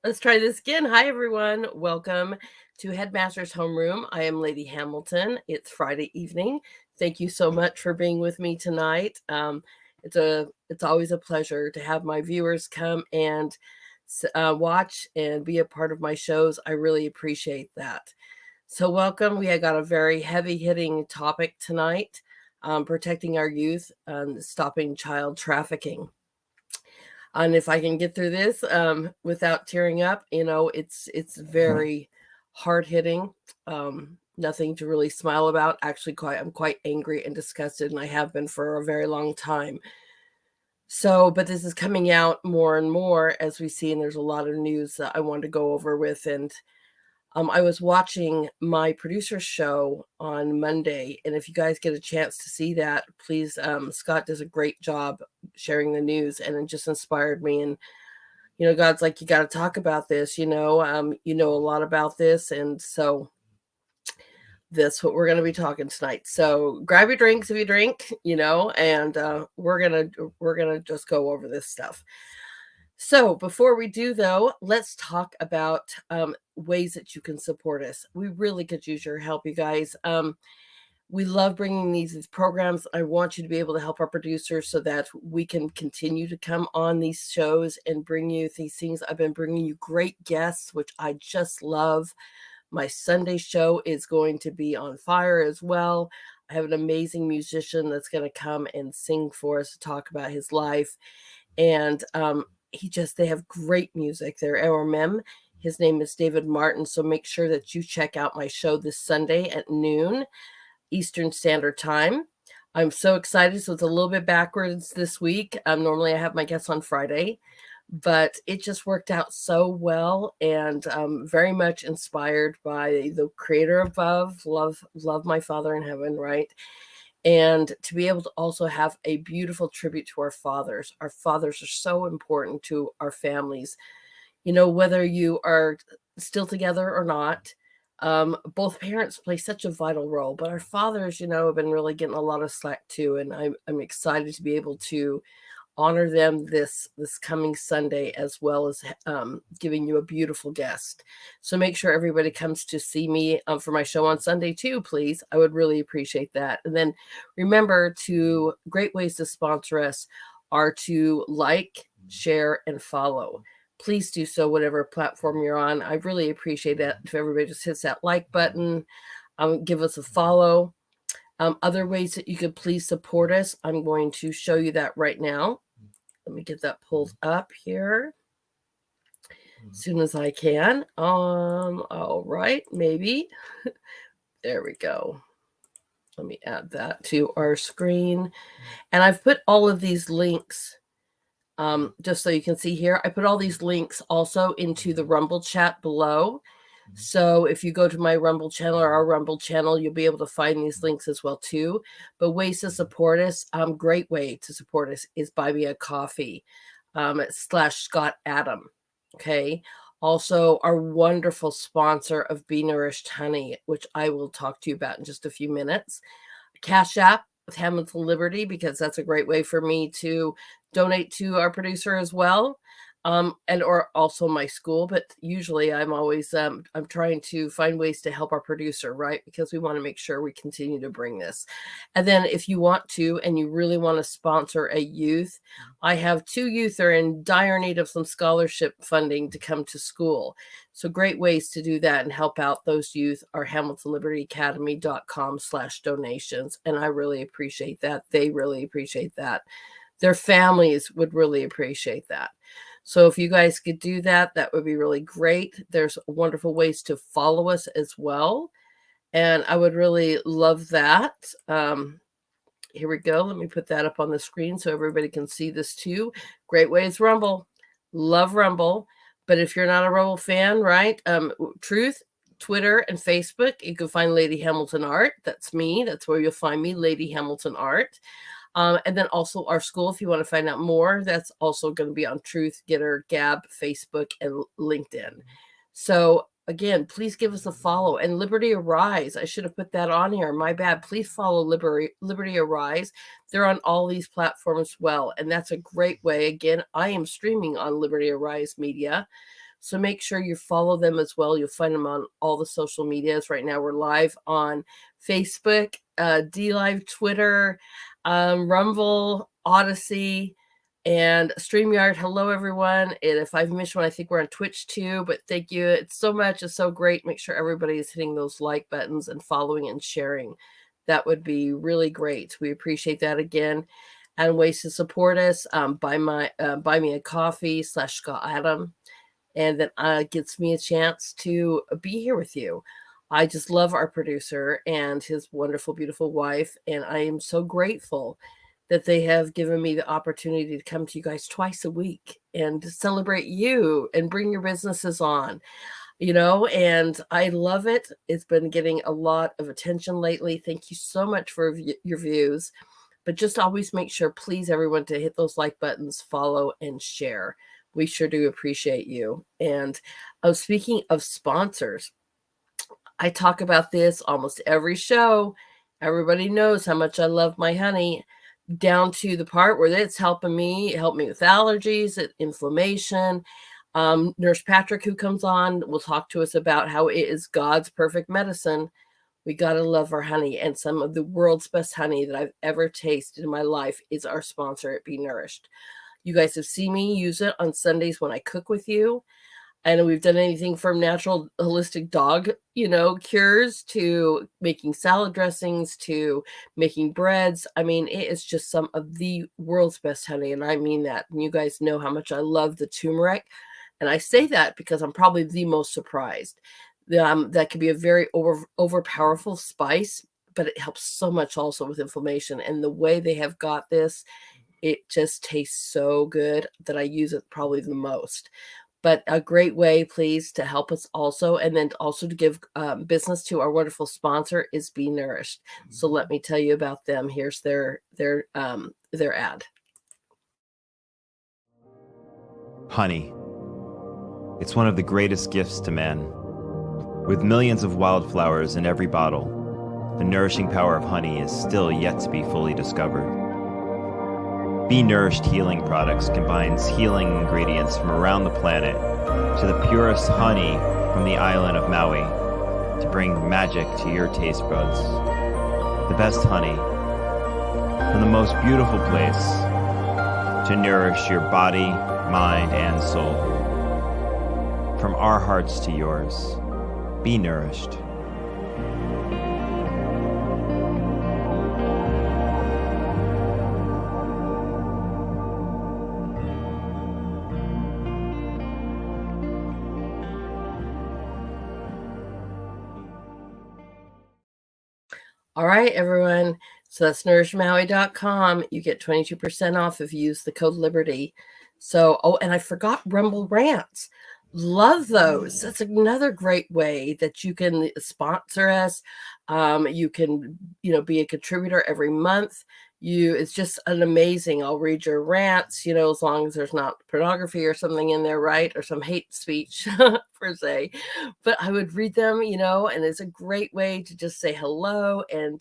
Let's try this again. Hi, everyone. Welcome to Headmaster's Homeroom. I am Lady Hamilton. It's Friday evening. Thank you so much for being with me tonight. It's always a pleasure to have my viewers come and watch and be a part of my shows. I really appreciate that. So welcome. We have got a very heavy-hitting topic tonight, protecting our youth and stopping child trafficking. And if I can get through this without tearing up, it's very hard hitting. Nothing to really smile about. Actually, I'm quite angry and disgusted, and I have been for a very long time. So, but this is coming out more and more as we see, and there's a lot of news that I want to go over with. And I was watching my producer's show on Monday, and if you guys get a chance to see that, please, Scott does a great job sharing the news, and it just inspired me. And God's like, you got to talk about this. You know a lot about this, and so that's what we're going to be talking tonight. So grab your drinks if you drink, and we're gonna just go over this stuff. So before we do, though, let's talk about ways that you can support us. We really could use your help, you guys. We love bringing these programs. I want you to be able to help our producers so that we can continue to come on these shows and bring you these things. I've been bringing you great guests, which I just love. My Sunday show is going to be on fire as well. I have an amazing musician that's going to come and sing for us to talk about his life. And they have great music. They're RMM. His name is David Martin. So make sure that you check out my show this Sunday at noon Eastern Standard Time. I'm so excited. So it's a little bit backwards this week. Normally I have my guests on Friday, but it just worked out so well, and very much inspired by the creator above. Love my Father in heaven, right? And to be able to also have a beautiful tribute to our fathers. Our fathers are so important to our families. Whether you are still together or not, both parents play such a vital role. But our fathers, have been really getting a lot of slack too. And I'm excited to be able to honor them this coming Sunday, as well as giving you a beautiful guest. So make sure everybody comes to see me for my show on Sunday too, please. I would really appreciate that. And then remember, great ways to sponsor us are to like, share, and follow. Please do so, whatever platform you're on. I really appreciate that if everybody just hits that like button, give us a follow. Other ways that you could please support us, I'm going to show you that right now. Let me get that pulled up here as soon as I can. All right, maybe. There we go. Let me add that to our screen. And I've put all of these links, just so you can see here. I put all these links also into the Rumble chat below. So if you go to my Rumble channel or our Rumble channel, you'll be able to find these links as well too. But ways to support us, great way to support us is buy me a coffee / Scott Adam. Okay. Also, our wonderful sponsor of Be Nourished Honey, which I will talk to you about in just a few minutes. Cash App with HamiltonLiberty, because that's a great way for me to donate to our producer as well. Or also my school, but usually I'm always I'm trying to find ways to help our producer, right? Because we want to make sure we continue to bring this. And then if you want to, and you really want to sponsor a youth, I have 2 youth that are in dire need of some scholarship funding to come to school. So great ways to do that and help out those youth are HamiltonLibertyAcademy.com/donations. And I really appreciate that. They really appreciate that. Their families would really appreciate that. So if you guys could do that, that would be really great. There's wonderful ways to follow us as well. And I would really love that. Here we go. Let me put that up on the screen so everybody can see this too. Great ways, Rumble. Love Rumble. But if you're not a Rumble fan, right? Truth, Twitter, and Facebook, you can find Lady Hamilton Art. That's me. That's where you'll find me, Lady Hamilton Art. And then also our school, if you want to find out more, that's also going to be on Truth, Getter, Gab, Facebook, and LinkedIn. So again, please give us a follow. And Liberty Arise, I should have put that on here. My bad. Please follow Liberty Arise. They're on all these platforms as well. And that's a great way. Again, I am streaming on Liberty Arise Media. So make sure you follow them as well. You'll find them on all the social medias. Right now we're live on Facebook, DLive, Twitter, Rumble, Odyssey, and StreamYard. Hello, everyone. And if I've missed one, I think we're on Twitch too, but thank you. It's so much. It's so great. Make sure everybody is hitting those like buttons and following and sharing. That would be really great. We appreciate that again. And ways to support us, buy me a coffee / Scott Adam. And that gets me a chance to be here with you. I just love our producer and his wonderful, beautiful wife. And I am so grateful that they have given me the opportunity to come to you guys twice a week and to celebrate you and bring your businesses on, and I love it. It's been getting a lot of attention lately. Thank you so much for your views. But just always make sure, please, everyone, to hit those like buttons, follow, and share. We sure do appreciate you. And speaking of sponsors, I talk about this almost every show. Everybody knows how much I love my honey, down to the part where it's helping me with allergies, inflammation. Nurse Patrick, who comes on, will talk to us about how it is God's perfect medicine. We got to love our honey, and some of the world's best honey that I've ever tasted in my life is our sponsor at Be Nourished. You guys have seen me use it on Sundays when I cook with you. And we've done anything from natural holistic dog, cures to making salad dressings to making breads. I mean, it is just some of the world's best honey. And I mean that. And you guys know how much I love the turmeric. And I say that because I'm probably the most surprised. That could be a very overpowerful spice, but it helps so much also with inflammation. And the way they have got this, it just tastes so good that I use it probably the most. But a great way, please, to help us also, and then also to give business to our wonderful sponsor is Be Nourished. So let me tell you about them. Here's their ad. Honey. It's one of the greatest gifts to man. With millions of wildflowers in every bottle, the nourishing power of honey is still yet to be fully discovered. Be Nourished Healing Products combines healing ingredients from around the planet to the purest honey from the island of Maui to bring magic to your taste buds. The best honey from the most beautiful place to nourish your body, mind, and soul. From our hearts to yours, be nourished. All right, everyone. So that's nourishmaui.com. You get 22% off if you use the code Liberty. So, and I forgot Rumble Rants. Love those. That's another great way that you can sponsor us. You can, be a contributor every month. It's just an amazing. I'll read your rants, as long as there's not pornography or something in there, right? Or some hate speech per se. But I would read them, and it's a great way to just say hello. And,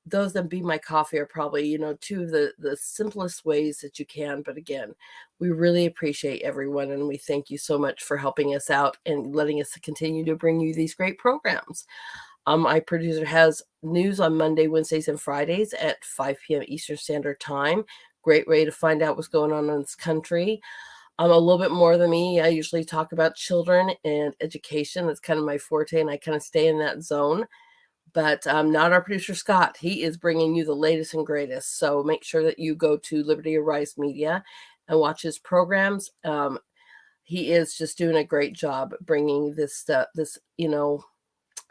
those that Be My Coffee are probably, two of the simplest ways that you can. But again, we really appreciate everyone. And we thank you so much for helping us out and letting us continue to bring you these great programs. My producer has news on Monday, Wednesdays, and Fridays at 5 p.m. Eastern Standard Time. Great way to find out what's going on in this country. A little bit more than me. I usually talk about children and education. That's kind of my forte, and I kind of stay in that zone. But not our producer, Scott. He is bringing you the latest and greatest. So make sure that you go to Liberty Arise Media and watch his programs. He is just doing a great job bringing this stuff,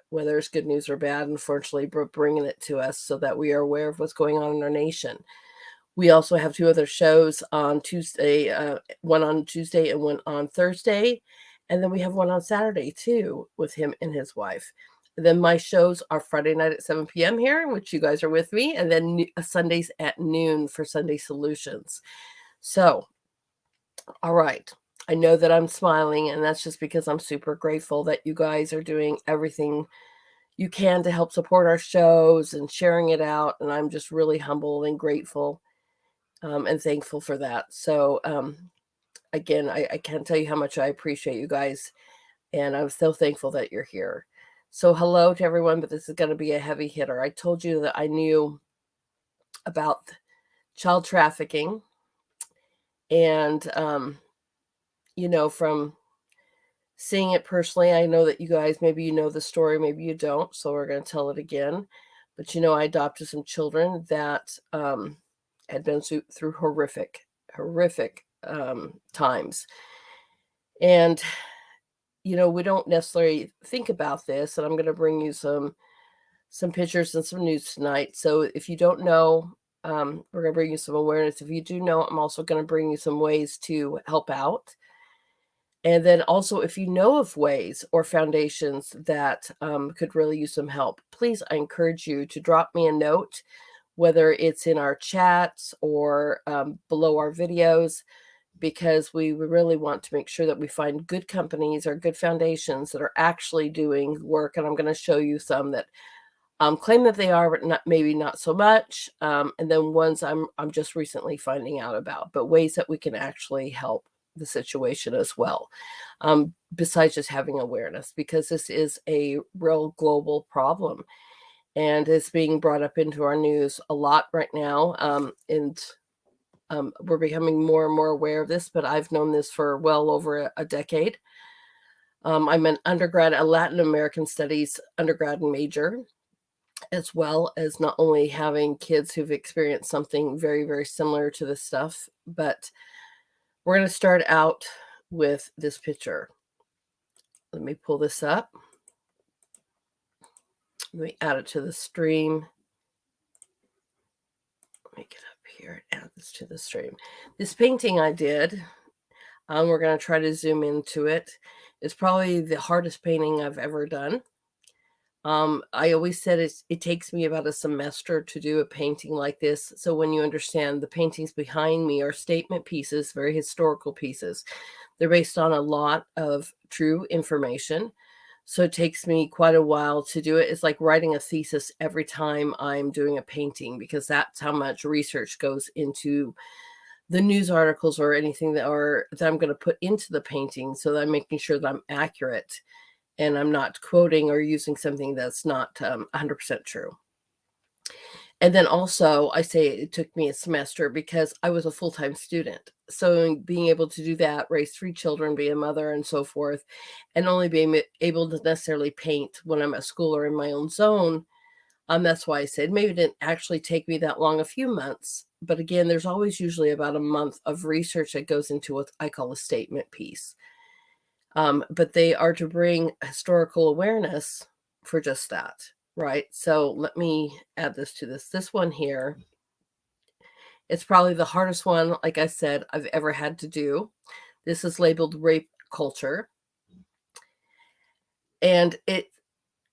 whether it's good news or bad, unfortunately, but bringing it to us so that we are aware of what's going on in our nation. We also have two other shows on Tuesday, one on Tuesday and one on Thursday. And then we have one on Saturday, too, with him and his wife. And then my shows are Friday night at 7 p.m. here, in which you guys are with me, and then Sundays at noon for Sunday Solutions. So, all right. I know that I'm smiling, and that's just because I'm super grateful that you guys are doing everything you can to help support our shows and sharing it out. And I'm just really humbled and grateful and thankful for that. So again, I can't tell you how much I appreciate you guys, and I'm so thankful that you're here. So hello to everyone, but this is going to be a heavy hitter. I told you that I knew about child trafficking, and from seeing it personally, I know that you guys, maybe you know the story, maybe you don't, so we're going to tell it again. But I adopted some children that had been through horrific times. And we don't necessarily think about this, and I'm going to bring you some pictures and some news tonight. So if you don't know, we're going to bring you some awareness. If you do know, I'm also going to bring you some ways to help out. And then also, if you know of ways or foundations that could really use some help, please, I encourage you to drop me a note, whether it's in our chats or below our videos, because we really want to make sure that we find good companies or good foundations that are actually doing work. And I'm going to show you some that claim that they are, but maybe not so much. And then ones I'm just recently finding out about, but ways that we can actually help the situation as well, besides just having awareness, because this is a real global problem, and it's being brought up into our news a lot right now. And we're becoming more and more aware of this, but I've known this for well over a decade. I'm an undergrad, a Latin American Studies undergrad and major, as well as not only having kids who've experienced something very, very similar to this stuff, but we're going to start out with this picture. Let me pull this up. Let me add it to the stream. Let me get up here and add this to the stream. This painting I did, we're going to try to zoom into it. It's probably the hardest painting I've ever done. I always said it takes me about a semester to do a painting like this. So when you understand, the paintings behind me are statement pieces, very historical pieces. They're based on a lot of true information. So it takes me quite a while to do it. It's like writing a thesis every time I'm doing a painting, because that's how much research goes into the news articles or anything that I'm going to put into the painting, so that I'm making sure that I'm accurate and I'm not quoting or using something that's not 100% true. And then also, I say it took me a semester because I was a full-time student. So being able to do that, raise 3 children, be a mother and so forth, and only being able to necessarily paint when I'm at school or in my own zone, that's why I said maybe it didn't actually take me that long, a few months. But again, there's always usually about a month of research that goes into what I call a statement piece. But they are to bring historical awareness for just that, right? So let me add this to this. This one here, it's probably the hardest one, like I said, I've ever had to do. This is labeled rape culture. And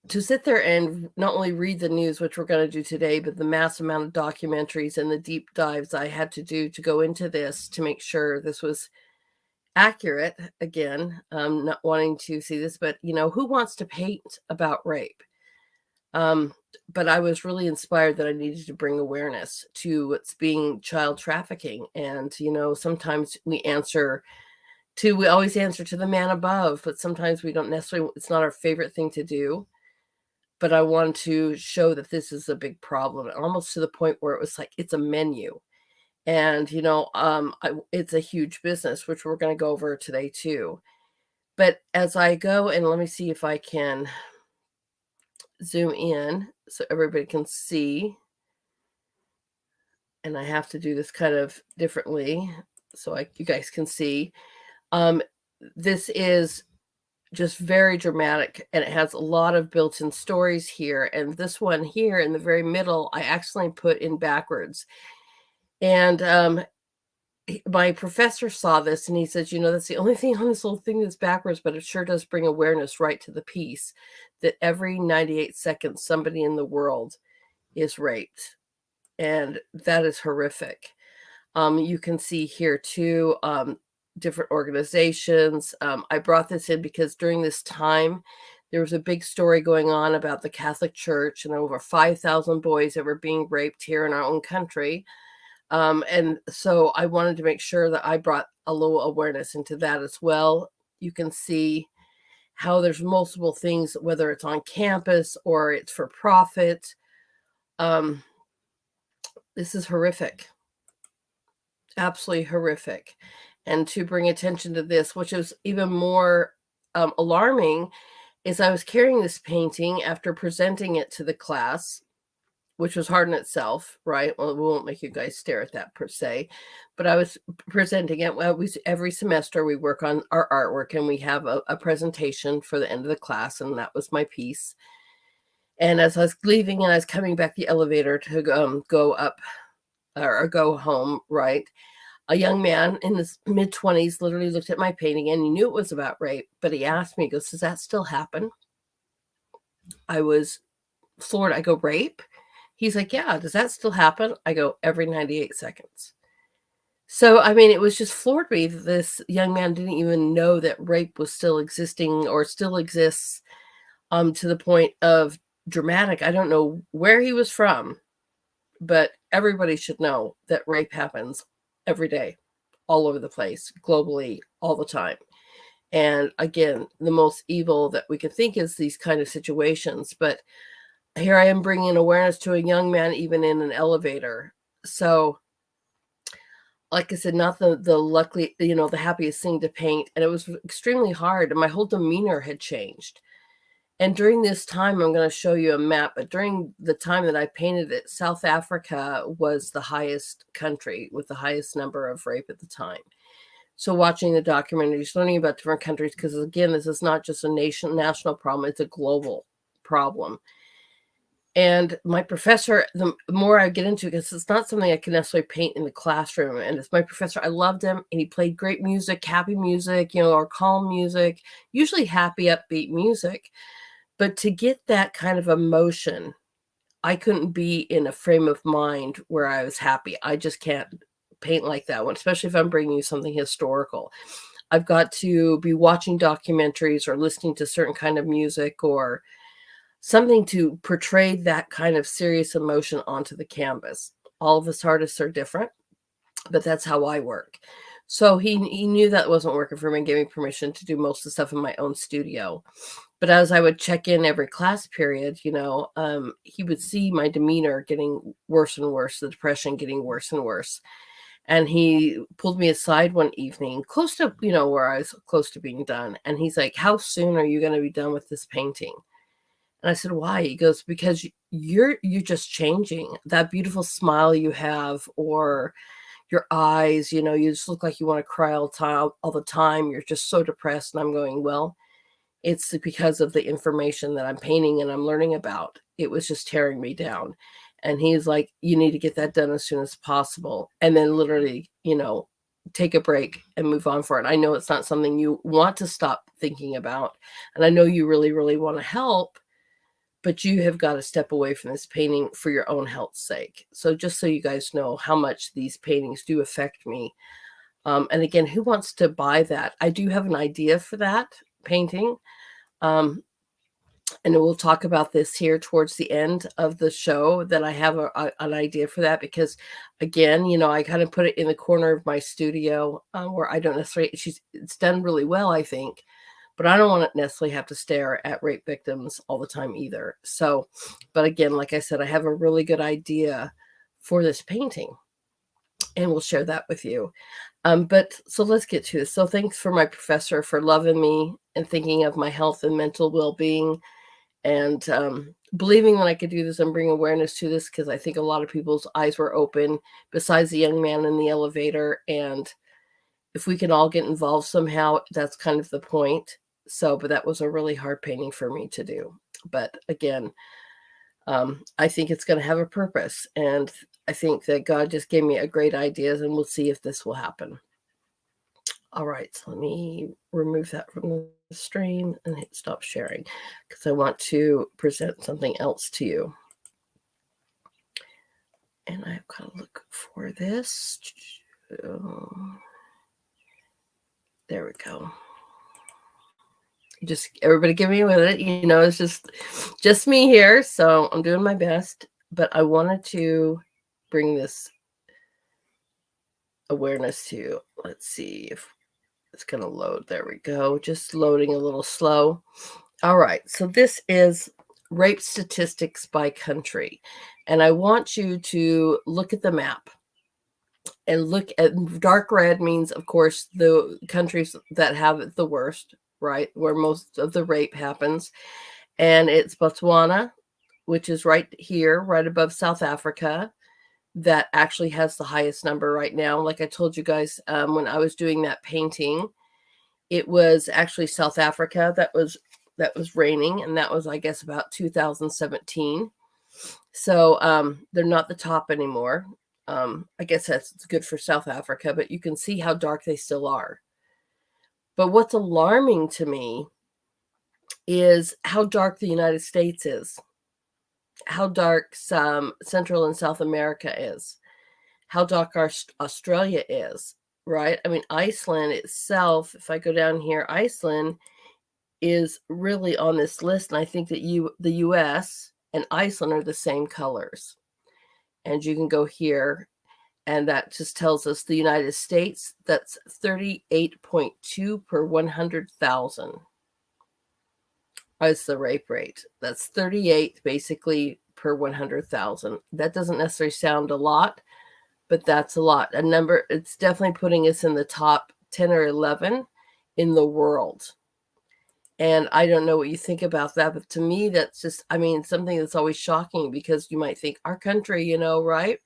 to sit there and not only read the news, which we're going to do today, but the mass amount of documentaries and the deep dives I had to do to go into this to make sure this was accurate. Again, not wanting to see this, but who wants to paint about rape? But I was really inspired that I needed to bring awareness to what's being child trafficking. And sometimes we always answer to the man above, but sometimes we don't necessarily, it's not our favorite thing to do. But I want to show that this is a big problem, almost to the point where it was like it's a menu. And it's a huge business, which we're going to go over today too. But as I go, and let me see if I can zoom in so everybody can see. And I have to do this kind of differently so you guys can see. This is just very dramatic, and it has a lot of built-in stories here. And this one here in the very middle, I accidentally put in backwards. And my professor saw this and he says, that's the only thing on this little thing that's backwards, but it sure does bring awareness right to the piece that every 98 seconds somebody in the world is raped. And that is horrific. You can see here too, different organizations. I brought this in because during this time, there was a big story going on about the Catholic Church and over 5,000 boys that were being raped here in our own country. And so I wanted to make sure that I brought a little awareness into that as well. You can see how there's multiple things, whether it's on campus or it's for profit. This is horrific, absolutely horrific. And to bring attention to this, which is even more alarming, is I was carrying this painting after presenting it to the class, which was hard in itself, right? Well, we won't make you guys stare at that per se, but I was presenting it. Well, every semester we work on our artwork and we have a presentation for the end of the class, and that was my piece. And as I was leaving and I was coming back the elevator to go up or go home, right? A young man in his mid-20s literally looked at my painting and he knew it was about rape, but he asked me, he goes, does that still happen? I was floored. I go, rape? He's like, yeah, does that still happen? I go, every 98 seconds. So, I mean, it was just floored me that this young man didn't even know that rape was still existing or still exists, to the point of dramatic. I don't know where he was from, but everybody should know that rape happens every day, all over the place, globally, all the time. And again, the most evil that we can think is these kind of situations. But here I am bringing awareness to a young man, even in an elevator. So, like I said, not the luckily, the happiest thing to paint. And it was extremely hard. And my whole demeanor had changed. And during this time, I'm going to show you a map, but during the time that I painted it, South Africa was the highest country with the highest number of rape at the time. So watching the documentaries, learning about different countries, because again, this is not just a national problem, it's a global problem. And my professor, the more I get into it, because it's not something I can necessarily paint in the classroom. And it's my professor, I loved him, and he played great music, happy music, or calm music, usually happy, upbeat music. But to get that kind of emotion, I couldn't be in a frame of mind where I was happy. I just can't paint like that one, especially if I'm bringing you something historical. I've got to be watching documentaries or listening to certain kind of music or something to portray that kind of serious emotion onto the canvas. All of us artists are different, but that's how I work. So he knew that wasn't working for me and gave me permission to do most of the stuff in my own studio. But as I would check in every class period, he would see my demeanor getting worse and worse, the depression getting worse and worse. And he pulled me aside one evening, close to, where I was close to being done. And he's like, how soon are you going to be done with this painting? And I said, why? He goes, because you're just changing. That beautiful smile you have, or your eyes, you just look like you want to cry all the time. You're just so depressed. And I'm going, well, it's because of the information that I'm painting and I'm learning about. It was just tearing me down. And he's like, you need to get that done as soon as possible. And then literally, take a break and move on for it. I know it's not something you want to stop thinking about. And I know you really, really want to help, but you have got to step away from this painting for your own health's sake. So just so you guys know how much these paintings do affect me. And again, who wants to buy that? I do have an idea for that painting. And we'll talk about this here towards the end of the show, that I have an idea for that, because again, I kind of put it in the corner of my studio where I don't necessarily, it's done really well, I think, but I don't want to necessarily have to stare at rape victims all the time either. So, but again, like I said, I have a really good idea for this painting and we'll share that with you. But so let's get to this. So thanks for my professor for loving me and thinking of my health and mental well-being, and believing that I could do this and bring awareness to this, because I think a lot of people's eyes were open besides the young man in the elevator. And if we can all get involved somehow, that's kind of the point. So, but that was a really hard painting for me to do. But again, I think it's going to have a purpose. And I think that God just gave me a great idea, and we'll see if this will happen. All right, so let me remove that from the stream and hit stop sharing, because I want to present something else to you. And I've got to look for this. There we go. Just everybody give me with it. It's just me here, so I'm doing my best. But I wanted to bring this awareness to. Let's see if it's going to load. There we go. Just loading a little slow. All right. So this is rape statistics by country. And I want you to look at the map and look at dark red means, of course, the countries that have it the worst, right? Where most of the rape happens. And it's Botswana, which is right here, right above South Africa, that actually has the highest number right now. Like I told you guys, when I was doing that painting, it was actually South Africa that was reigning, and that was, I guess, about 2017. So they're not the top anymore. I guess that's good for South Africa, but you can see how dark they still are. But what's alarming to me is how dark the United States is, how dark some Central and South America is, how dark Australia is, right? I mean, Iceland itself, if I go down here, Iceland is really on this list. And I think that the US and Iceland are the same colors. And you can go here, and that just tells us the United States, that's 38.2 per 100,000. That's the rape rate. That's 38 basically per 100,000. That doesn't necessarily sound a lot, but that's a lot. A number, it's definitely putting us in the top 10 or 11 in the world. And I don't know what you think about that, but to me, that's just, I mean, something that's always shocking, because you might think our country, you know, right?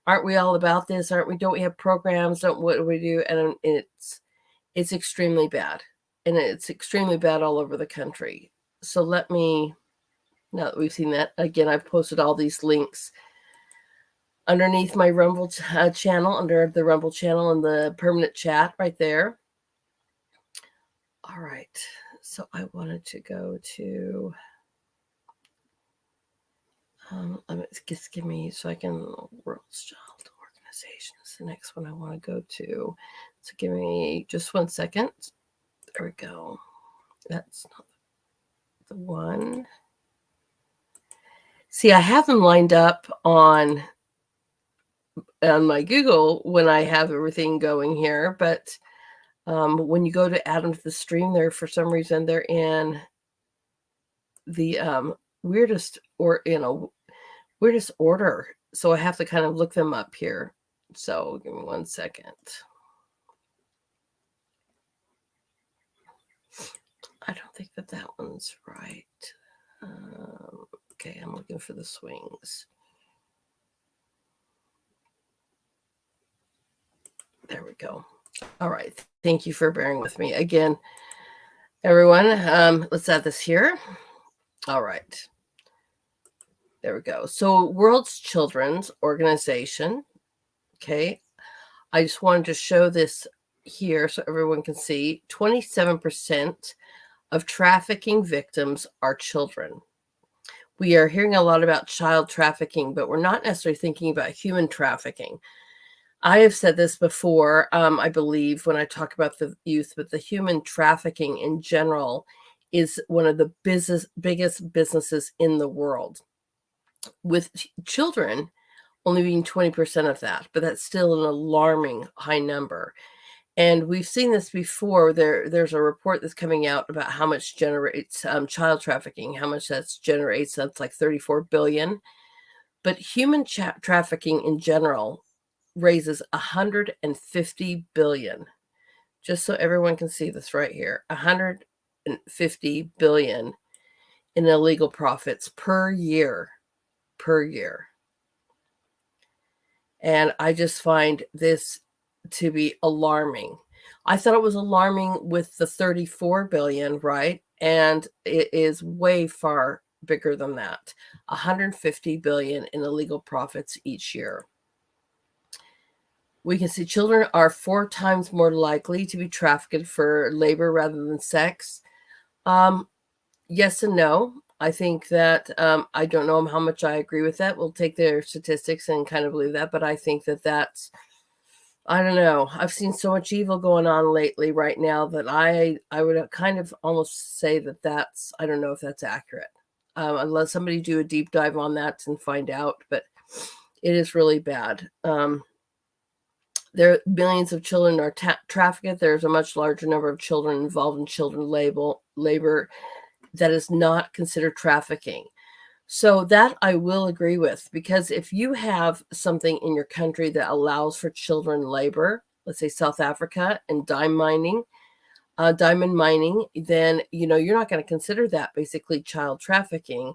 Aren't we all about this? Aren't we? Don't we have programs? What do we do? And it's extremely bad. And it's extremely bad all over the country. So let me, now that we've seen that, again, I've posted all these links underneath my Rumble channel, under the Rumble channel in the permanent chat right there. All right. So I wanted to go to, just give me, so I can, World's Child Organizations, the next one I want to go to. So give me just 1 second. There we go. That's not the one. See, I have them lined up on my Google when I have everything going here, but when you go to add them to the stream there, for some reason, they're in the weirdest order. So I have to kind of look them up here. So give me 1 second. I don't think that one's right. Okay, I'm looking for the swings. There we go. All right. Thank you for bearing with me. Again, everyone, let's add this here. All right. There we go. So World's Children's Organization. Okay. I just wanted to show this here so everyone can see. 27% of trafficking victims are children. We are hearing a lot about child trafficking, but we're not necessarily thinking about human trafficking. I have said this before, I believe, when I talk about the youth, but the human trafficking in general is one of the biggest businesses in the world, with children only being 20% of that, but that's still an alarming high number. And we've seen this before. There's a report that's coming out about how much generates child trafficking, how much that generates. That's like 34 billion. But human trafficking in general raises 150 billion. Just so everyone can see this right here, 150 billion in illegal profits per year. And I just find this to be alarming. I thought it was alarming with the 34 billion, right? And it is way far bigger than that. 150 billion in illegal profits each year. We can see children are 4 times more likely to be trafficked for labor rather than sex. Yes and no. I think that I don't know how much I agree with that. We'll take their statistics and kind of believe that, but I think that that's, I don't know. I've seen so much evil going on lately right now that I would kind of almost say that that's, I don't know if that's accurate. Unless somebody do a deep dive on that and find out, but it is really bad. There millions of children are trafficked. There's a much larger number of children involved in children labor that is not considered trafficking. So that I will agree with, because if you have something in your country that allows for children labor, let's say South Africa and diamond mining, then you're not going to consider that basically child trafficking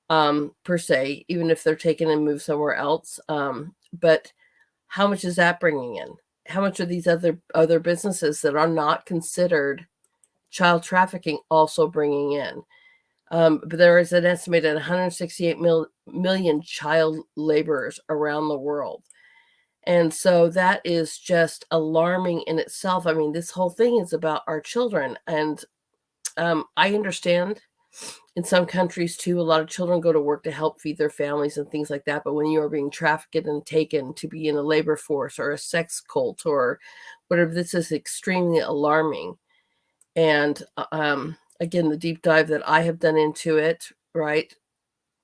per se, even if they're taken and moved somewhere else. But how much is that bringing in? How much are these other businesses that are not considered child trafficking also bringing in? But there is an estimated 168 million child laborers around the world. And so that is just alarming in itself. I mean, this whole thing is about our children. And I understand in some countries too, a lot of children go to work to help feed their families and things like that. But when you are being trafficked and taken to be in a labor force or a sex cult or whatever, this is extremely alarming. And again, the deep dive that I have done into it, right?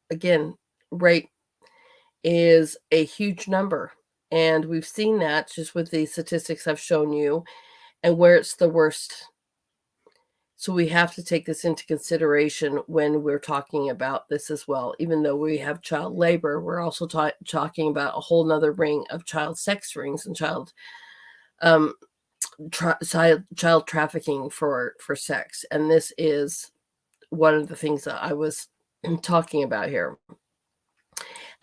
Again, rape is a huge number. And we've seen that just with the statistics I've shown you and where it's the worst. So we have to take this into consideration when we're talking about this as well. Even though we have child labor, we're also talking about a whole nother ring of child sex rings and child trafficking for sex. And this is one of the things that I was talking about here.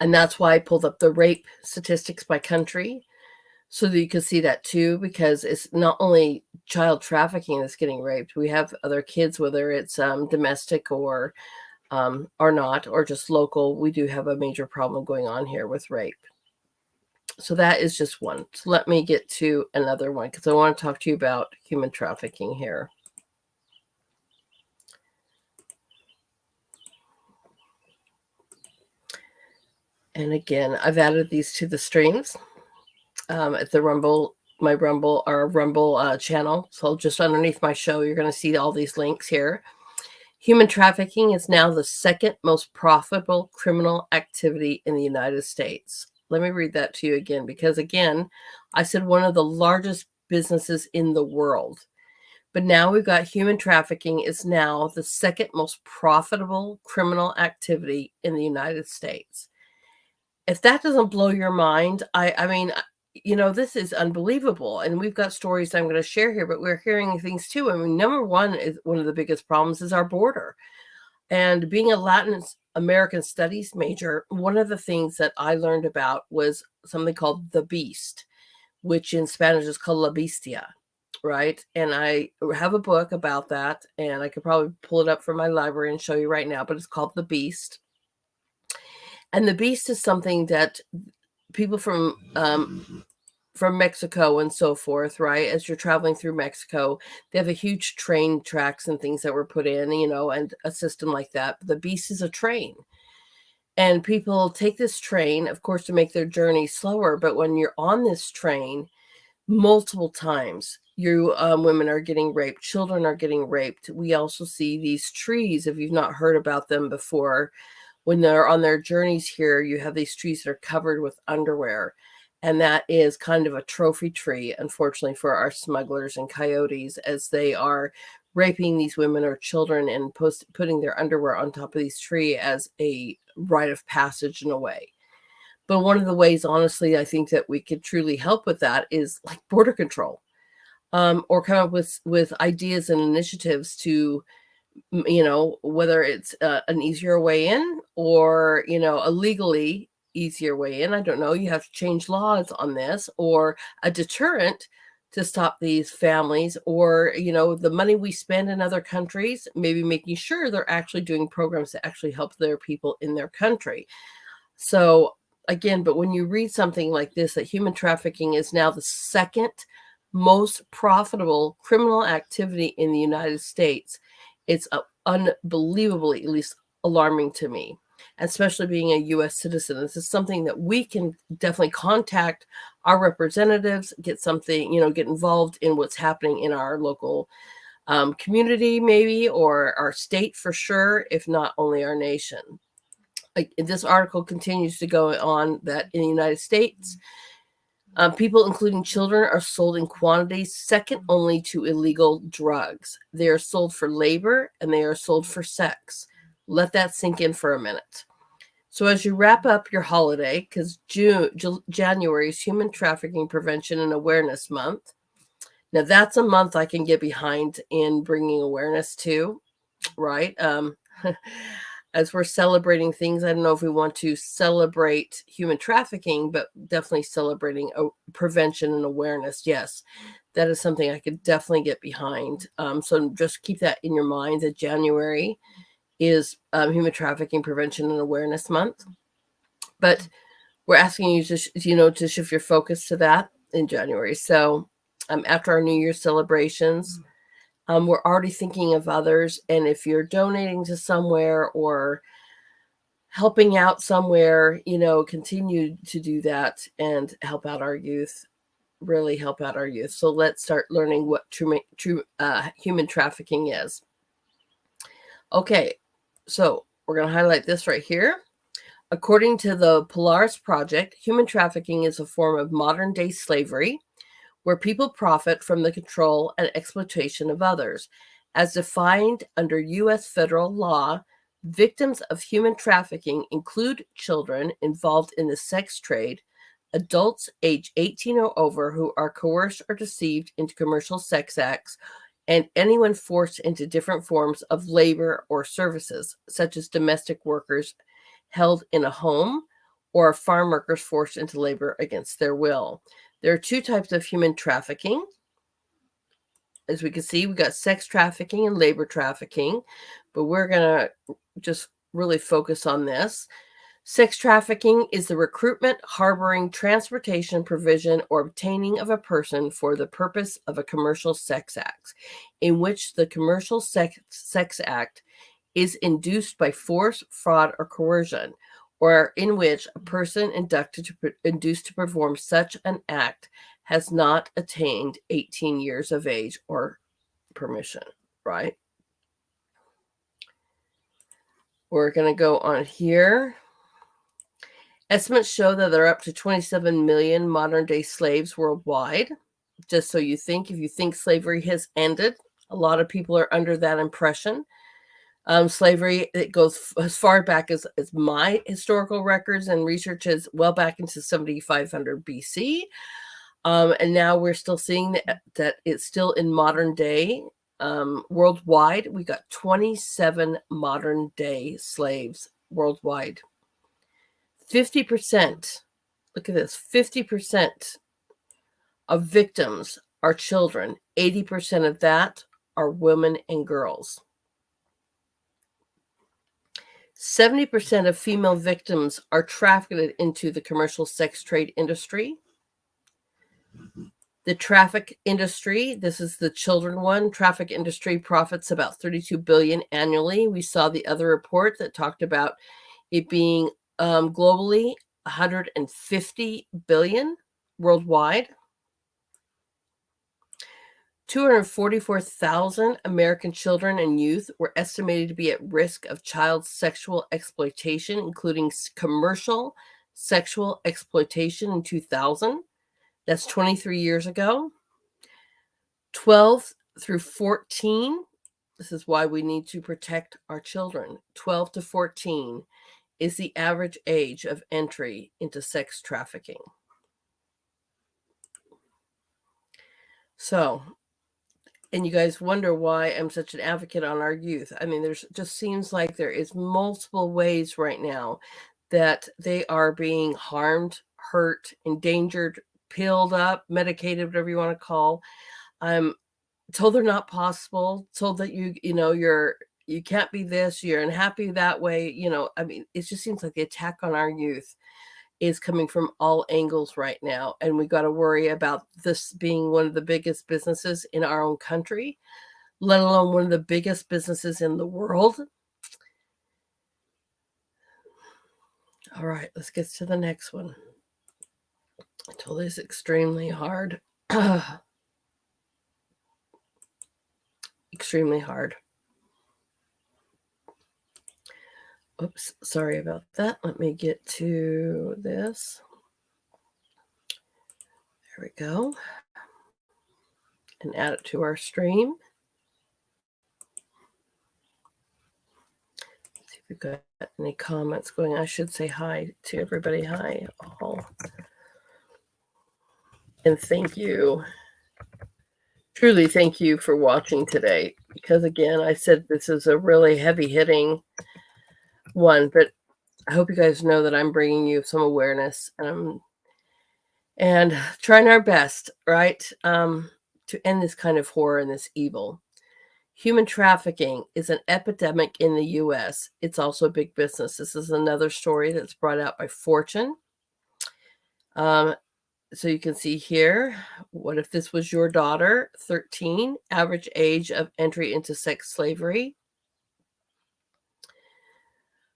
And that's why I pulled up the rape statistics by country, so that you can see that too, because it's not only child trafficking that's getting raped. We have other kids, whether it's domestic or not, or just local. We do have a major problem going on here with rape. So that is just one. So let me get to another one, because I want to talk to you about human trafficking here. And again, I've added these to the streams at the Rumble, my Rumble, our Rumble channel. So just underneath my show, you're going to see all these links here. Human trafficking is now the second most profitable criminal activity in the United States. Let me read that to you again, because again, I said one of the largest businesses in the world. But now we've got human trafficking is now the second most profitable criminal activity in the United States. If that doesn't blow your mind, I mean, this is unbelievable. And we've got stories that I'm going to share here, but we're hearing things too. I mean, number one is one of the biggest problems is our border. And being a Latin American studies major, one of the things that I learned about was something called the beast, which in Spanish is called la bestia, right? And I have a book about that, and I could probably pull it up from my library and show you right now, but it's called The Beast. And the beast is something that people from Mexico and so forth, right? As you're traveling through Mexico, they have a huge train tracks and things that were put in, and a system like that. But the beast is a train. And people take this train, of course, to make their journey slower. But when you're on this train, multiple times, you women are getting raped, children are getting raped. We also see these trees, if you've not heard about them before. When they're on their journeys here, you have these trees that are covered with underwear. And that is kind of a trophy tree, unfortunately, for our smugglers and coyotes, as they are raping these women or children and putting their underwear on top of these trees as a rite of passage in a way. But one of the ways, honestly, I think that we could truly help with that is like border control, or come up with ideas and initiatives to, whether it's an easier way in or, a legally easier way in. I don't know. You have to change laws on this, or a deterrent to stop these families, or, the money we spend in other countries, maybe making sure they're actually doing programs to actually help their people in their country. So again, but when you read something like this, that human trafficking is now the second most profitable criminal activity in the United States, it's unbelievably, at least alarming to me, especially being a U.S. citizen. This is something that we can definitely contact our representatives, get something, get involved in what's happening in our local community, maybe, or our state for sure, if not only our nation. This article continues to go on that in the United States, People, including children, are sold in quantities second only to illegal drugs. They are sold for labor and they are sold for sex. Let that sink in for a minute. So as you wrap up your holiday, because January is Human Trafficking Prevention and Awareness Month. Now that's a month I can get behind in bringing awareness to, right? As we're celebrating things, I don't know if we want to celebrate human trafficking, but definitely celebrating prevention and awareness. Yes, that is something I could definitely get behind. So just keep that in your mind that January is Human Trafficking Prevention and Awareness Month. But we're asking you to shift your focus to that in January. So after our New Year's celebrations, we're already thinking of others. And if you're donating to somewhere or helping out somewhere, continue to do that and help out our youth, really help out our youth. So let's start learning what true human trafficking is. Okay, so we're going to highlight this right here. According to the Polaris Project, human trafficking is a form of modern-day slavery where people profit from the control and exploitation of others. As defined under U.S. federal law, victims of human trafficking include children involved in the sex trade, adults age 18 or over who are coerced or deceived into commercial sex acts, and anyone forced into different forms of labor or services, such as domestic workers held in a home or farm workers forced into labor against their will. There are two types of human trafficking. As we can see, we got sex trafficking and labor trafficking, but we're going to just really focus on this. Sex trafficking is the recruitment, harboring, transportation, provision, or obtaining of a person for the purpose of a commercial sex act, in which the commercial sex act is induced by force, fraud, or coercion, or in which a person induced to perform such an act has not attained 18 years of age or permission, right? We're going to go on here. Estimates show that there are up to 27 million modern-day slaves worldwide. Just so you think, if you think slavery has ended, a lot of people are under that impression. Slavery, it goes as far back as my historical records and research is well back into 7500 BC. And now we're still seeing that it's still in modern day. Worldwide, we got 27 modern day slaves worldwide. 50%, look at this, 50% of victims are children. 80% of that are women and girls. 70% of female victims are trafficked into the commercial sex trade industry. The traffic industry, this is the children one, traffic industry profits about $32 billion annually. We saw the other report that talked about it being globally $150 billion worldwide. 244,000 American children and youth were estimated to be at risk of child sexual exploitation, including commercial sexual exploitation in 2000. That's 23 years ago. 12 through 14, this is why we need to protect our children. 12 to 14 is the average age of entry into sex trafficking. So, and you guys wonder why I'm such an advocate on our youth. I mean, there's just seems like there is multiple ways right now that they are being harmed, hurt, endangered, pilled up, medicated, whatever you want to call. I'm told they're not possible, told that you can't be this, you're unhappy that way. I mean, it just seems like the attack on our youth is coming from all angles right now. And we got to worry about this being one of the biggest businesses in our own country, let alone one of the biggest businesses in the world. All right, let's get to the next one. I told you it's extremely hard. Extremely hard. Oops, sorry about that. Let me get to this. There we go. And add it to our stream. See if we've got any comments going. I should say hi to everybody. Hi, all. And thank you. Truly, thank you for watching today. Because again, I said this is a really heavy-hitting one, but I hope you guys know that I'm bringing you some awareness and trying our best, right, to end this kind of horror and this evil. Human trafficking is an epidemic in the U.S. It's also a big business. This is another story that's brought out by Fortune. So you can see here, what if this was your daughter, 13, average age of entry into sex slavery.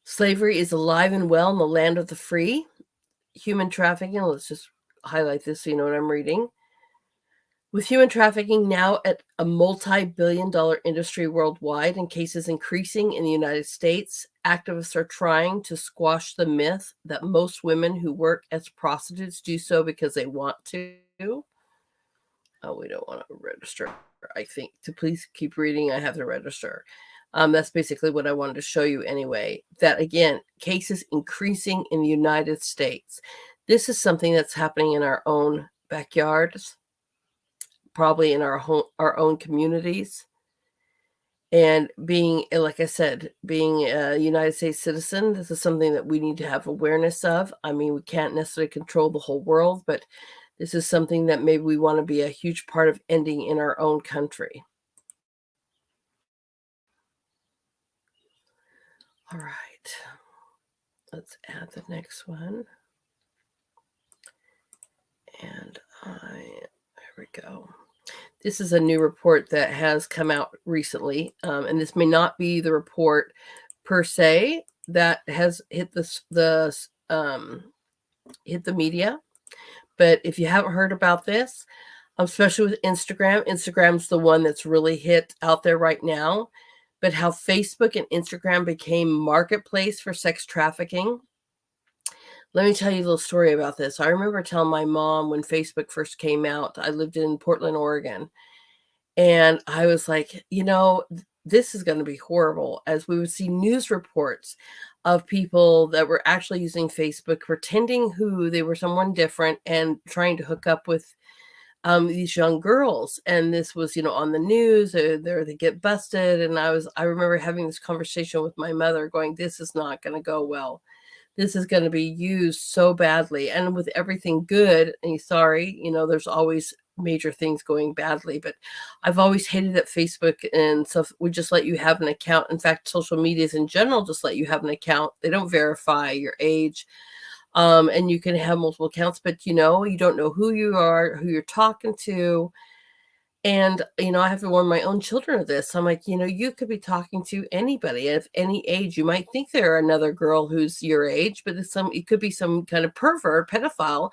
Slavery is alive and well in the land of the free. Human trafficking, let's just highlight this so you know what I'm reading. With human trafficking now at a multi-billion-dollar industry worldwide and cases increasing in the United States, activists are trying to squash the myth that most women who work as prostitutes do so because they want to. Oh, we don't want to register. I think to please keep reading, I have to register. That's basically what I wanted to show you anyway. That again, cases increasing in the United States. This is something that's happening in our own backyards, probably in our own communities. And being, like I said, being a United States citizen, this is something that we need to have awareness of. I mean, we can't necessarily control the whole world, but this is something that maybe we want to be a huge part of ending in our own country. All right. Let's add the next one. And there we go. This is a new report that has come out recently, and this may not be the report per se that has hit the media, but if you haven't heard about this, especially with Instagram's the one that's really hit out there right now, but how Facebook and Instagram became marketplace for sex trafficking. Let me tell you a little story about this. I remember telling my mom when Facebook first came out, I lived in Portland, Oregon, and I was like, this is going to be horrible, as we would see news reports of people that were actually using Facebook, pretending who they were someone different and trying to hook up with these young girls. And this was, on the news, they get busted. And I remember having this conversation with my mother going, this is not going to go well. This is going to be used so badly. And with everything good, and sorry, there's always major things going badly, but I've always hated that Facebook and stuff would just let you have an account. In fact, social medias in general just let you have an account. They don't verify your age. And you can have multiple accounts, but you don't know who you are, who you're talking to. And, I have to warn my own children of this. I'm like, you could be talking to anybody of any age. You might think they're another girl who's your age, but it could be some kind of pervert, pedophile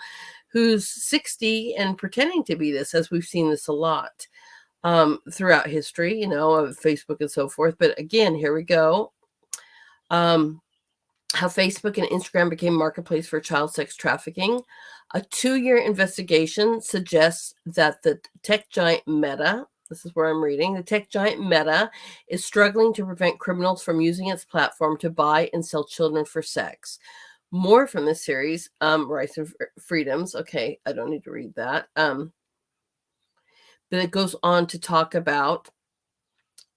who's 60 and pretending to be this, as we've seen this a lot throughout history, of Facebook and so forth. But again, here we go. How Facebook and Instagram became marketplace for child sex trafficking. A 2-year investigation suggests that the tech giant Meta, this is where I'm reading, the tech giant Meta is struggling to prevent criminals from using its platform to buy and sell children for sex. More from this series, Rights and Freedoms. Okay, I don't need to read that. But it goes on to talk about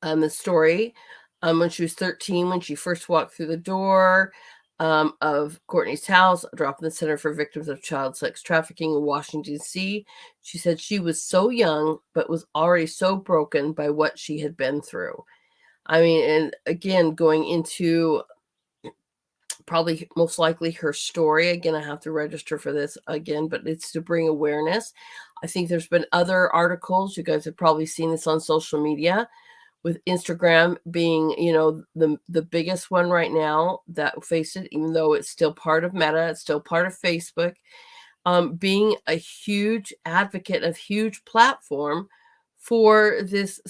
the story when she was 13, when she first walked through the door of Courtney's house, a drop-in center for victims of child sex trafficking in Washington, D.C. She said she was so young, but was already so broken by what she had been through. I mean, and again, going into probably most likely her story. Again, I have to register for this again, but it's to bring awareness. I think there's been other articles. You guys have probably seen this on social media, with Instagram being, the biggest one right now that faced it, even though it's still part of Meta, it's still part of Facebook, being a huge advocate of huge platform for this,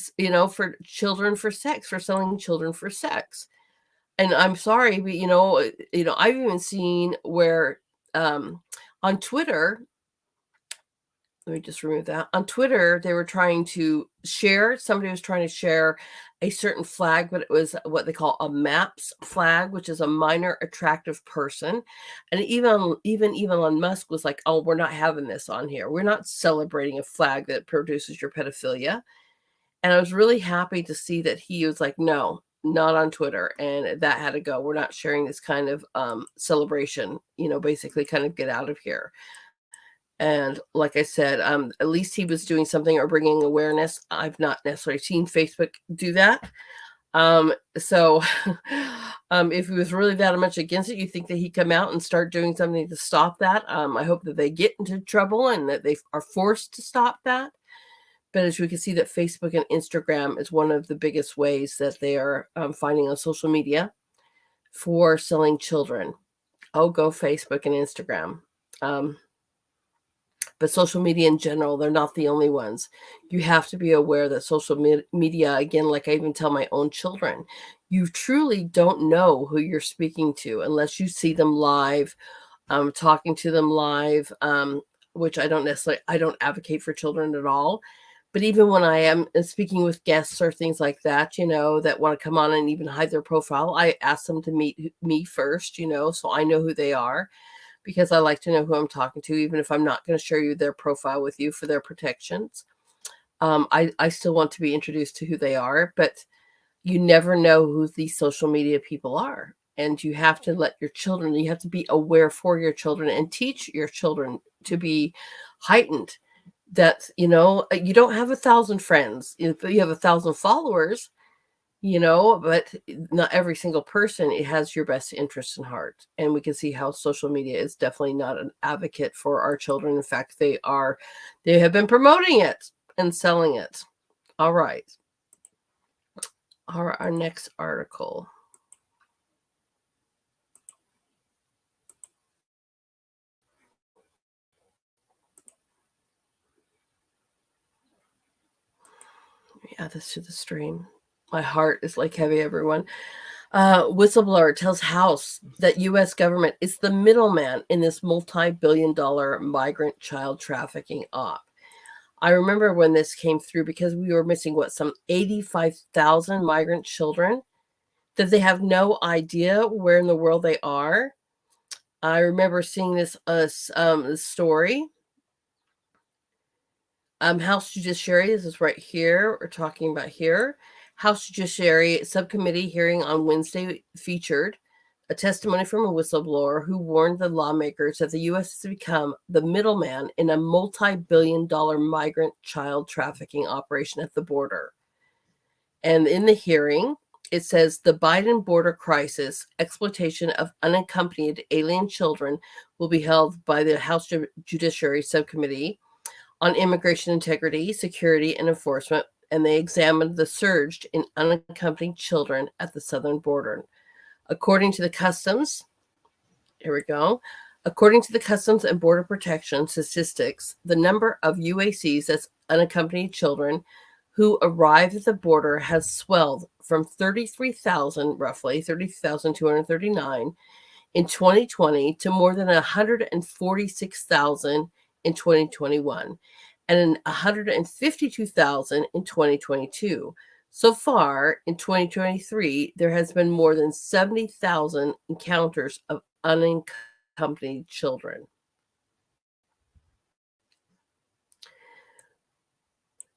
for children for sex, for selling children for sex. And I'm sorry, but I've even seen where on Twitter, let me just remove that. On Twitter, they were trying to share, somebody was trying to share a certain flag, but it was what they call a MAPS flag, which is a minor attractive person. And even Elon Musk was like, oh, we're not having this on here. We're not celebrating a flag that produces your pedophilia. And I was really happy to see that he was like, no, not on Twitter. And that had to go. We're not sharing this kind of celebration, basically kind of get out of here. And like I said, at least he was doing something or bringing awareness. I've not necessarily seen Facebook do that. So if he was really that much against it, you think that he'd come out and start doing something to stop that. I hope that they get into trouble and that they are forced to stop that. But as we can see, that Facebook and Instagram is one of the biggest ways that they are finding on social media for selling children. Oh, go Facebook and Instagram. But social media in general, they're not the only ones. You have to be aware that social media, again, like I even tell my own children, you truly don't know who you're speaking to unless you see them live, talking to them live, which I don't advocate for children at all. But even when I am speaking with guests or things like that, that want to come on and even hide their profile, I ask them to meet me first, so I know who they are, because I like to know who I'm talking to, even if I'm not going to share you their profile with you for their protections. I still want to be introduced to who they are, but you never know who these social media people are. And you have to let your children, you have to be aware for your children and teach your children to be heightened. That, you don't have 1,000 friends. If you have 1,000 followers, but not every single person, it has your best interest in heart. And we can see how social media is definitely not an advocate for our children. In fact, they have been promoting it and selling it. All right. Our next article. Add this to the stream. My heart is like heavy, everyone. Whistleblower tells House that U.S. government is the middleman in this multi-billion-dollar migrant child trafficking op. I remember when this came through, because we were missing some 85,000 migrant children, that they have no idea where in the world they are. I remember seeing this story. House Judiciary, this is right here, we're talking about here. House Judiciary Subcommittee hearing on Wednesday featured a testimony from a whistleblower who warned the lawmakers that the U.S. has become the middleman in a multi-billion-dollar migrant child trafficking operation at the border. And in the hearing, it says the Biden border crisis, exploitation of unaccompanied alien children, will be held by the House Judiciary Subcommittee on Immigration Integrity, Security, and Enforcement, and they examined the surge in unaccompanied children at the southern border. According to the Customs, According to the Customs and Border Protection statistics, the number of UACs as unaccompanied children who arrive at the border has swelled from 33,000, roughly 30,239 in 2020 to more than 146,000 in 2021 and 152,000 in 2022. So far in 2023, there has been more than 70,000 encounters of unaccompanied children.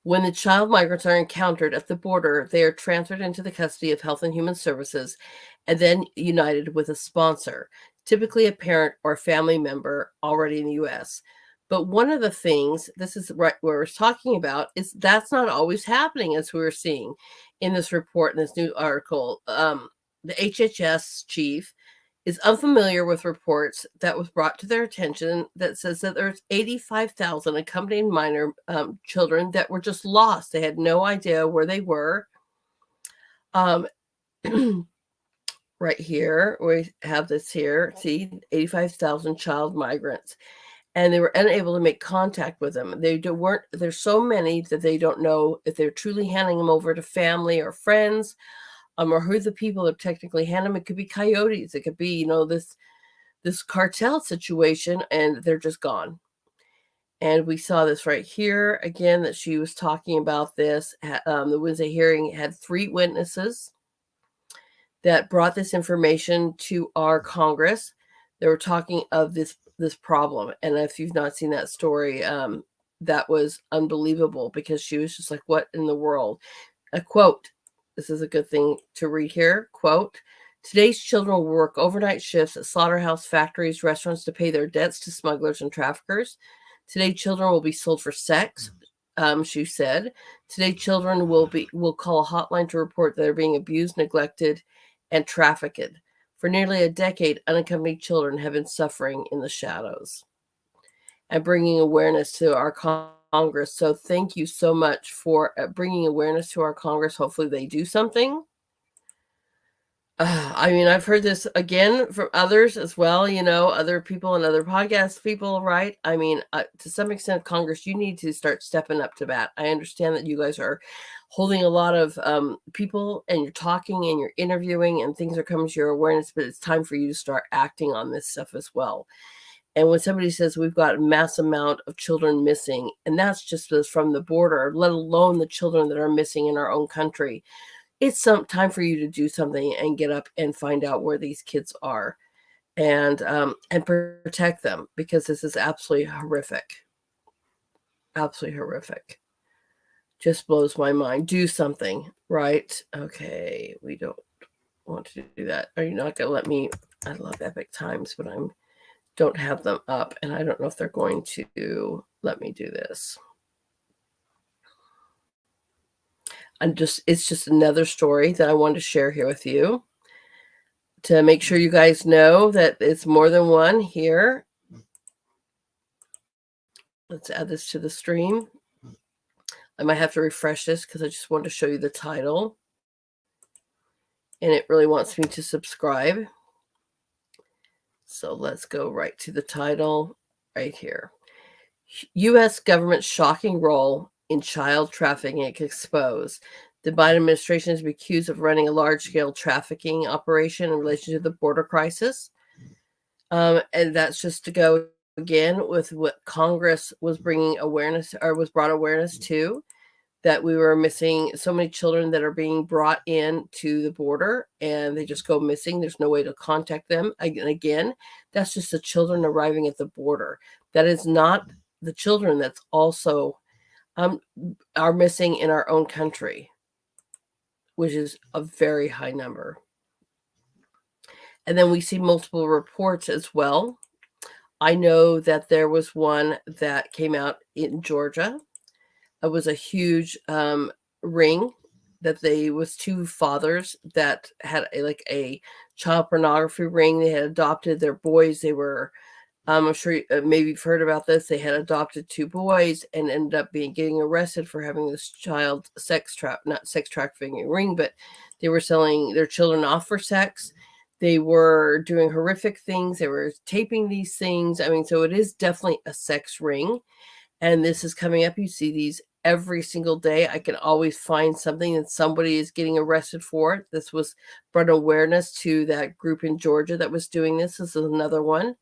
When the child migrants are encountered at the border, they are transferred into the custody of Health and Human Services and then united with a sponsor, typically a parent or family member already in the U.S. But one of the things, this is right where we're talking about, is that's not always happening, as we were seeing in this report, in this new article. The HHS chief is unfamiliar with reports that was brought to their attention that says that there's 85,000 accompanied minor children that were just lost. They had no idea where they were. Right here, we have this here. See, 85,000 child migrants. And they were unable to make contact with them. There's so many that they don't know if they're truly handing them over to family or friends, or who the people that technically hand them. It could be coyotes. It could be, this cartel situation, and they're just gone. And we saw this right here again, that she was talking about this. The Wednesday hearing had 3 witnesses that brought this information to our Congress. They were talking of this problem. And if you've not seen that story, that was unbelievable, because she was just like, what in the world? A quote. This is a good thing to read here. Quote, today's children will work overnight shifts at slaughterhouse factories, restaurants to pay their debts to smugglers and traffickers. Today, children will be sold for sex, she said. Today, children will call a hotline to report that they're being abused, neglected, and trafficked. For nearly a decade, unaccompanied children have been suffering in the shadows, and bringing awareness to our Congress. So thank you so much for bringing awareness to our Congress. Hopefully they do something. I mean, I've heard this again from others as well, other people and other podcast people, right? I mean, to some extent, Congress, you need to start stepping up to bat. I understand that you guys are holding a lot of people, and you're talking and you're interviewing and things are coming to your awareness, but it's time for you to start acting on this stuff as well. And when somebody says we've got a mass amount of children missing, and that's just from the border, let alone the children that are missing in our own country, it's some time for you to do something and get up and find out where these kids are, and protect them, because this is absolutely horrific. Absolutely horrific. Just blows my mind. Do something, right? Okay, we don't want to do that. Are you not going to let me? I love Epic Times, but don't have them up, and I don't know if they're going to let me do this. It's just another story that I wanted to share here with you, to make sure you guys know that it's more than one here. Let's add this to the stream. I might have to refresh this because I just wanted to show you the title, and it really wants me to subscribe. So let's go right to the title right here. U.S. government's shocking role in child trafficking exposed. The Biden administration has been accused of running a large-scale trafficking operation in relation to the border crisis. And that's just to go again with what Congress was bringing awareness, or was brought awareness to, that we were missing so many children that are being brought in to the border, and they just go missing. There's no way to contact them. And again, that's just the children arriving at the border. That is not the children that's also are missing in our own country, which is a very high number. And then we see multiple reports as well. I know that there was one that came out in Georgia. It was a huge ring that was 2 fathers that had a child pornography ring. They had adopted their boys. They were, I'm sure maybe you've heard about this. They had adopted 2 boys and ended up getting arrested for having this child not sex trafficking ring, but they were selling their children off for sex. They were doing horrific things. They were taping these things. I mean, so it is definitely a sex ring. And this is coming up. You see these every single day. I can always find something that somebody is getting arrested for. This was brought awareness to that group in Georgia that was doing this. This is another one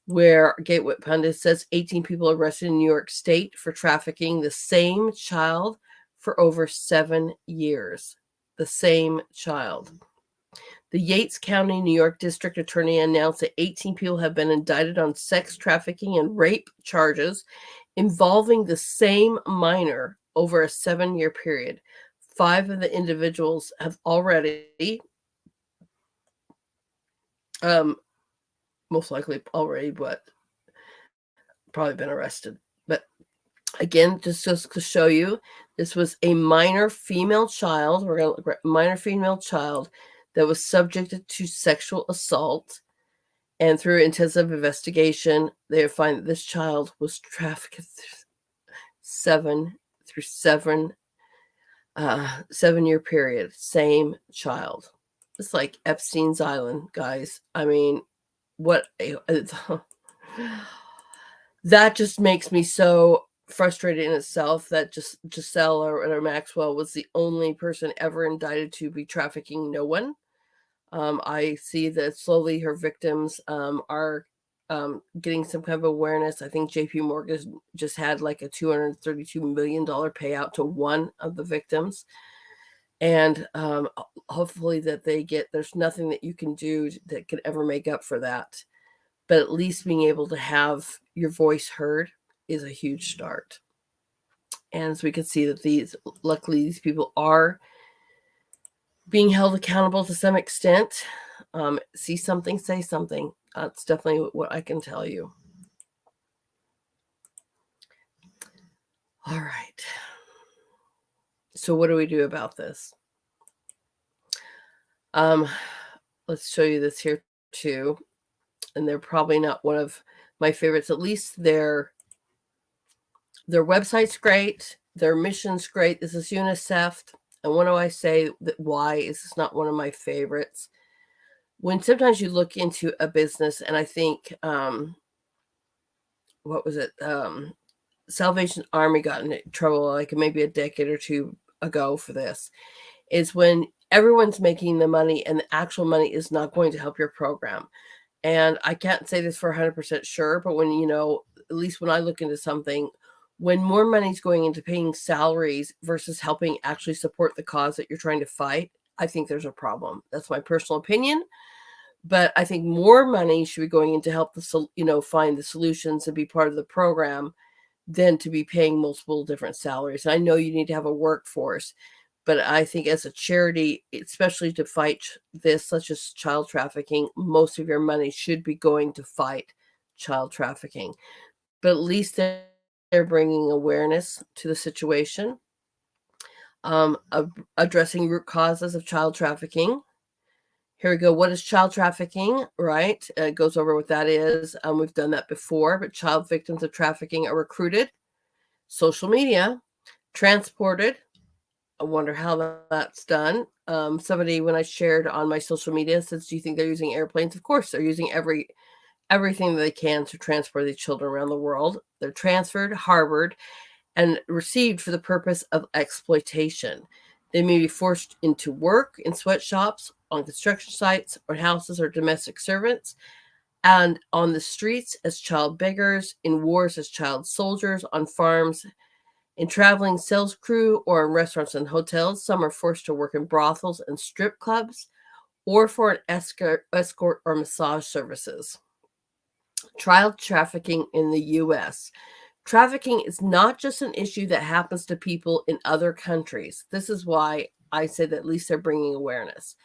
where Gateway Pundit says 18 people arrested in New York State for trafficking the same child for over 7 years. The same child. The Yates County, New York District Attorney announced that 18 people have been indicted on sex trafficking and rape charges involving the same minor over a 7-year period. 5 of the individuals have already, most likely already, but probably been arrested. But again, just to show you, this was a minor female child, that was subjected to sexual assault. And through intensive investigation, they find that this child was trafficked 7-year period. Same child. It's like Epstein's Island, guys. I mean, that just makes me so frustrated in itself that just Giselle or Maxwell was the only person ever indicted to be trafficking no one. I see that slowly her victims are getting some kind of awareness. I think JP Morgan just had like a $232 million payout to one of the victims. And hopefully that there's nothing that you can do that could ever make up for that. But at least being able to have your voice heard is a huge start. And so we can see that luckily these people are being held accountable to some extent. See something, say something. That's definitely what I can tell you. All right. So what do we do about this? Let's show you this here too. And they're probably not one of my favorites. At least their website's great. Their mission's great. This is UNICEF. And what do I say that why is this not one of my favorites? When sometimes you look into a business, and I think, what was it? Salvation Army got in trouble like maybe a decade or two ago for this, is when everyone's making the money and the actual money is not going to help your program. And I can't say this for 100% sure, but when, at least when I look into something, when more money's going into paying salaries versus helping actually support the cause that you're trying to fight, I think there's a problem. That's my personal opinion. But I think more money should be going into help find the solutions and be part of the program than to be paying multiple different salaries. I know you need to have a workforce, but I think as a charity, especially to fight this, such as child trafficking, most of your money should be going to fight child trafficking. But at least they're bringing awareness to the situation, addressing root causes of child trafficking. Here we go. What is child trafficking? Right. It goes over what that is. We've done that before, but child victims of trafficking are recruited, social media, transported. I wonder how that's done. Somebody, when I shared on my social media, says, do you think they're using airplanes? Of course, they're using everything that they can to transport these children around the world. They're transferred, harbored, and received for the purpose of exploitation. They may be forced into work in sweatshops, on construction sites, or houses, or domestic servants, and on the streets as child beggars, in wars as child soldiers, on farms, in traveling sales crew, or in restaurants and hotels. Some are forced to work in brothels and strip clubs, or for an escort or massage services. Child trafficking in the U.S. Trafficking is not just an issue that happens to people in other countries. This is why I say that at least they're bringing awareness,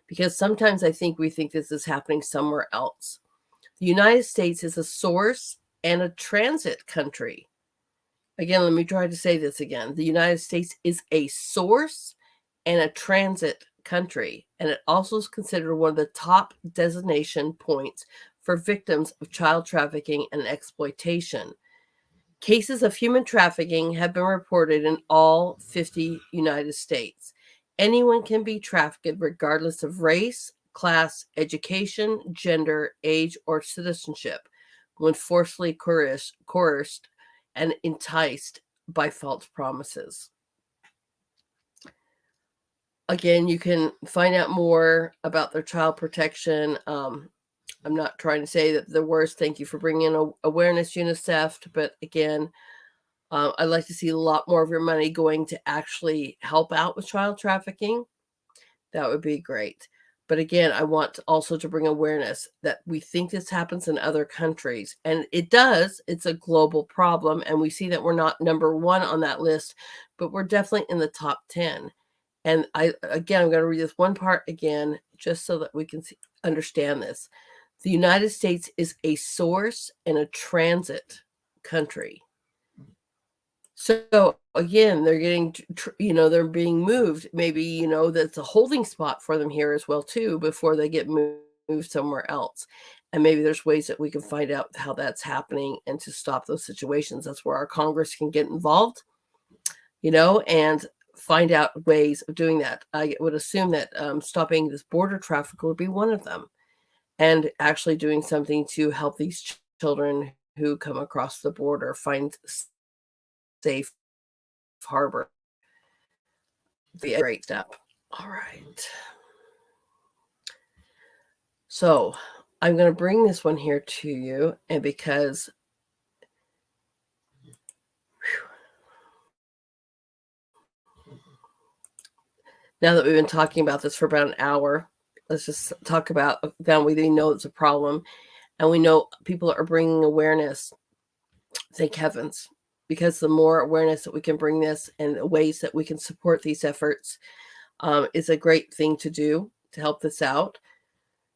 because sometimes I think we think this is happening somewhere else. The United States is a source and a transit country. Again, let me try to say this again. The United States is a source and a transit country, and it also is considered one of the top destination points for victims of child trafficking and exploitation. Cases of human trafficking have been reported in all 50 United States. Anyone can be trafficked regardless of race, class, education, gender, age, or citizenship when forcefully coerced and enticed by false promises. Again, you can find out more about their child protection. I'm not trying to say that the worst. Thank you for bringing awareness, UNICEF. But again, I'd like to see a lot more of your money going to actually help out with child trafficking. That would be great. But again, I want also to bring awareness that we think this happens in other countries. And it does. It's a global problem. And we see that we're not number one on that list, but we're definitely in the top 10. And I'm going to read this one part again, just so that we can understand this. The United States is a source and a transit country. So again, they're getting, they're being moved. Maybe, that's a holding spot for them here as well, too, before they get moved somewhere else. And maybe there's ways that we can find out how that's happening and to stop those situations. That's where our Congress can get involved, and find out ways of doing that. I would assume that stopping this border traffic would be one of them, and actually doing something to help these children who come across the border find safe harbor. Be a great step. All right. So I'm going to bring this one here to you, and because now that we've been talking about this for about an hour, let's just talk about, then we know it's a problem, and we know people are bringing awareness. Thank heavens, because the more awareness that we can bring this and the ways that we can support these efforts is a great thing to do to help this out.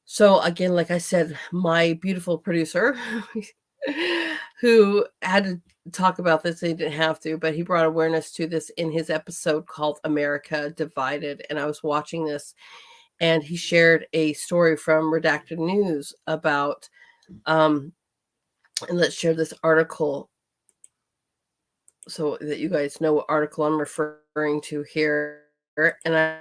So again, like I said, my beautiful producer who had to talk about this, he didn't have to, but he brought awareness to this in his episode called America Divided. And I was watching this, and he shared a story from Redacted News about, and let's share this article so that you guys know what article I'm referring to here. And I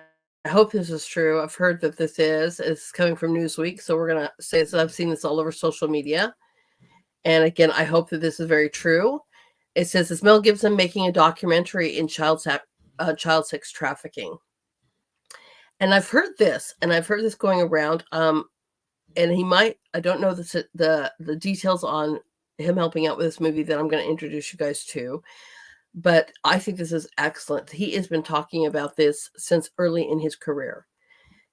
hope this is true. I've heard that this is coming from Newsweek. So we're going to say this. I've seen this all over social media. And again, I hope that this is very true. It says, is Mel Gibson making a documentary in child sex trafficking? And I've heard this, going around. And he might, I don't know the details on him helping out with this movie that I'm going to introduce you guys to. But I think this is excellent. He has been talking about this since early in his career,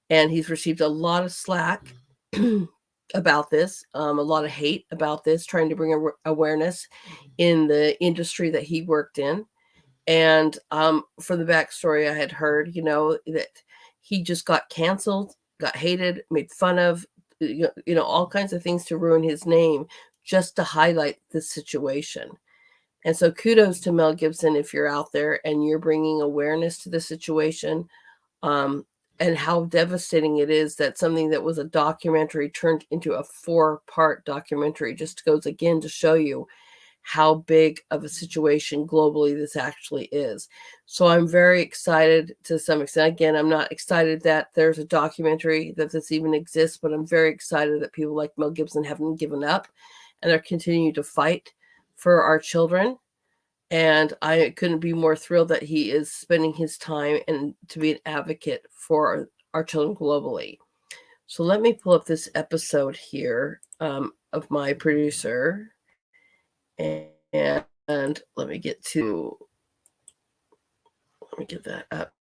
and he's received a lot of slack about this, a lot of hate about this, trying to bring awareness in the industry that he worked in. And for the backstory, I had heard, that he just got canceled, got hated, made fun of, all kinds of things to ruin his name just to highlight this situation. And so kudos to Mel Gibson if you're out there and you're bringing awareness to the situation, and how devastating it is that something that was a documentary turned into a 4-part documentary. Just goes again to show you how big of a situation globally this actually is. So I'm very excited to some extent. Again, I'm not excited that there's a documentary, that this even exists, but I'm very excited that people like Mel Gibson haven't given up and are continuing to fight for our children. And I couldn't be more thrilled that he is spending his time and to be an advocate for our children globally. So let me pull up this episode here of my producer. And let me get that up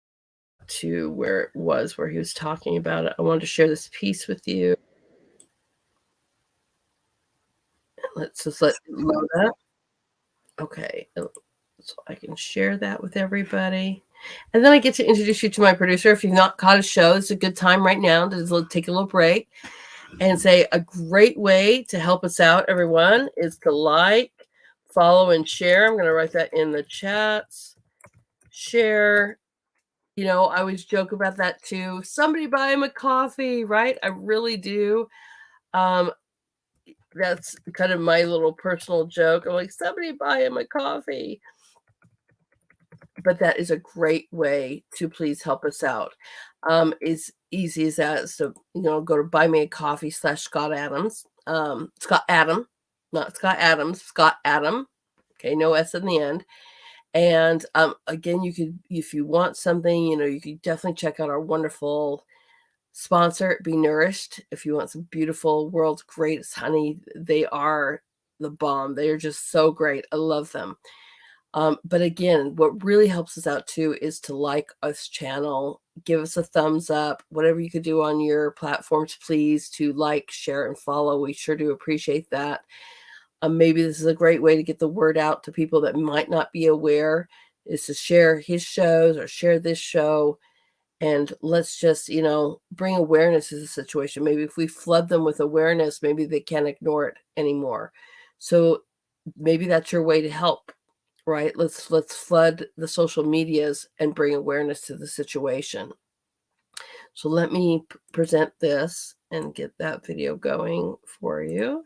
to where it was, where he was talking about it. I wanted to share this piece with you. Let's just let you know that. Okay. So I can share that with everybody. And then I get to introduce you to my producer. If you've not caught his show, it's a good time right now to take a little break and say a great way to help us out, everyone, is to like, follow, and share. I'm going to write that in the chats. Share. I always joke about that too. Somebody buy him a coffee, right? I really do. That's kind of my little personal joke. I'm like, somebody buy him a coffee. But that is a great way to please help us out. As easy as that. So, go to buymeacoffee/Scott Adams. Scott Adam, not Scott Adams, Scott Adam. Okay, no S in the end. And again, you could, if you want something, you could definitely check out our wonderful sponsor, Be Nourished. If you want some beautiful, world's greatest honey, they are the bomb. They are just so great. I love them. But again, what really helps us out too is to like us channel, give us a thumbs up, whatever you could do on your platforms, please, to like, share, and follow. We sure do appreciate that. Maybe this is a great way to get the word out to people that might not be aware, is to share his shows or share this show. And let's just, bring awareness to the situation. Maybe if we flood them with awareness, maybe they can't ignore it anymore. So maybe that's your way to help. Right? Let's flood the social medias and bring awareness to the situation. So let me present this and get that video going for you,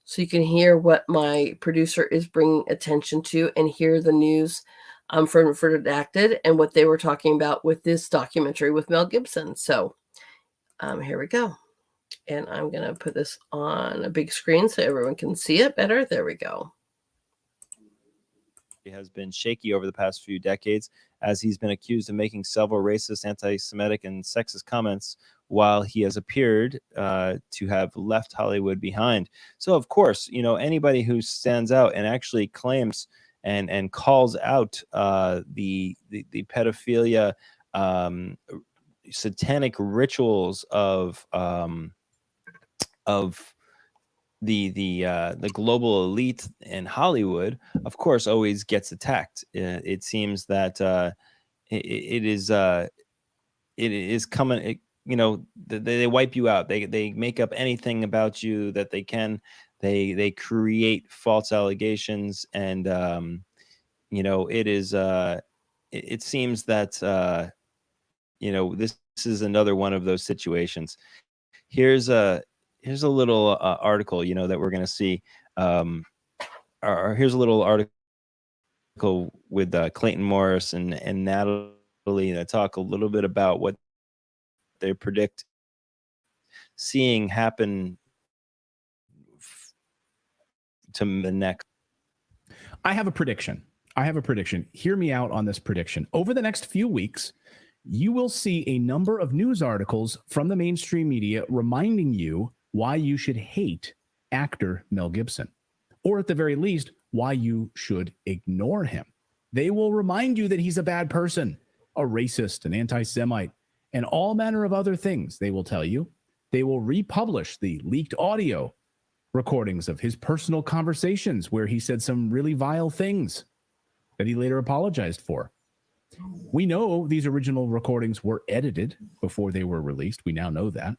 so you can hear what my producer is bringing attention to and hear the news for Redacted and what they were talking about with this documentary with Mel Gibson. So here we go. And I'm going to put this on a big screen so everyone can see it better. There we go. Has been shaky over the past few decades, as he's been accused of making several racist, anti-Semitic, and sexist comments while he has appeared to have left Hollywood behind. So, of course, anybody who stands out and actually claims and calls out the pedophilia, satanic rituals of the global elite in Hollywood, of course, always gets attacked. It seems that it is coming. They wipe you out. They make up anything about you that they can. They create false allegations, and it seems that this is another one of those situations. Here's a little article that we're going to see. Here's a little article with Clayton Morris and Natalie that talk a little bit about what they predict seeing happen to the next. I have a prediction. Hear me out on this prediction. Over the next few weeks, you will see a number of news articles from the mainstream media reminding you why you should hate actor Mel Gibson, or at the very least, why you should ignore him. They will remind you that he's a bad person, a racist, an anti-Semite, and all manner of other things. They will tell you. They will republish the leaked audio recordings of his personal conversations where he said some really vile things that he later apologized for. We know these original recordings were edited before they were released. We now know that.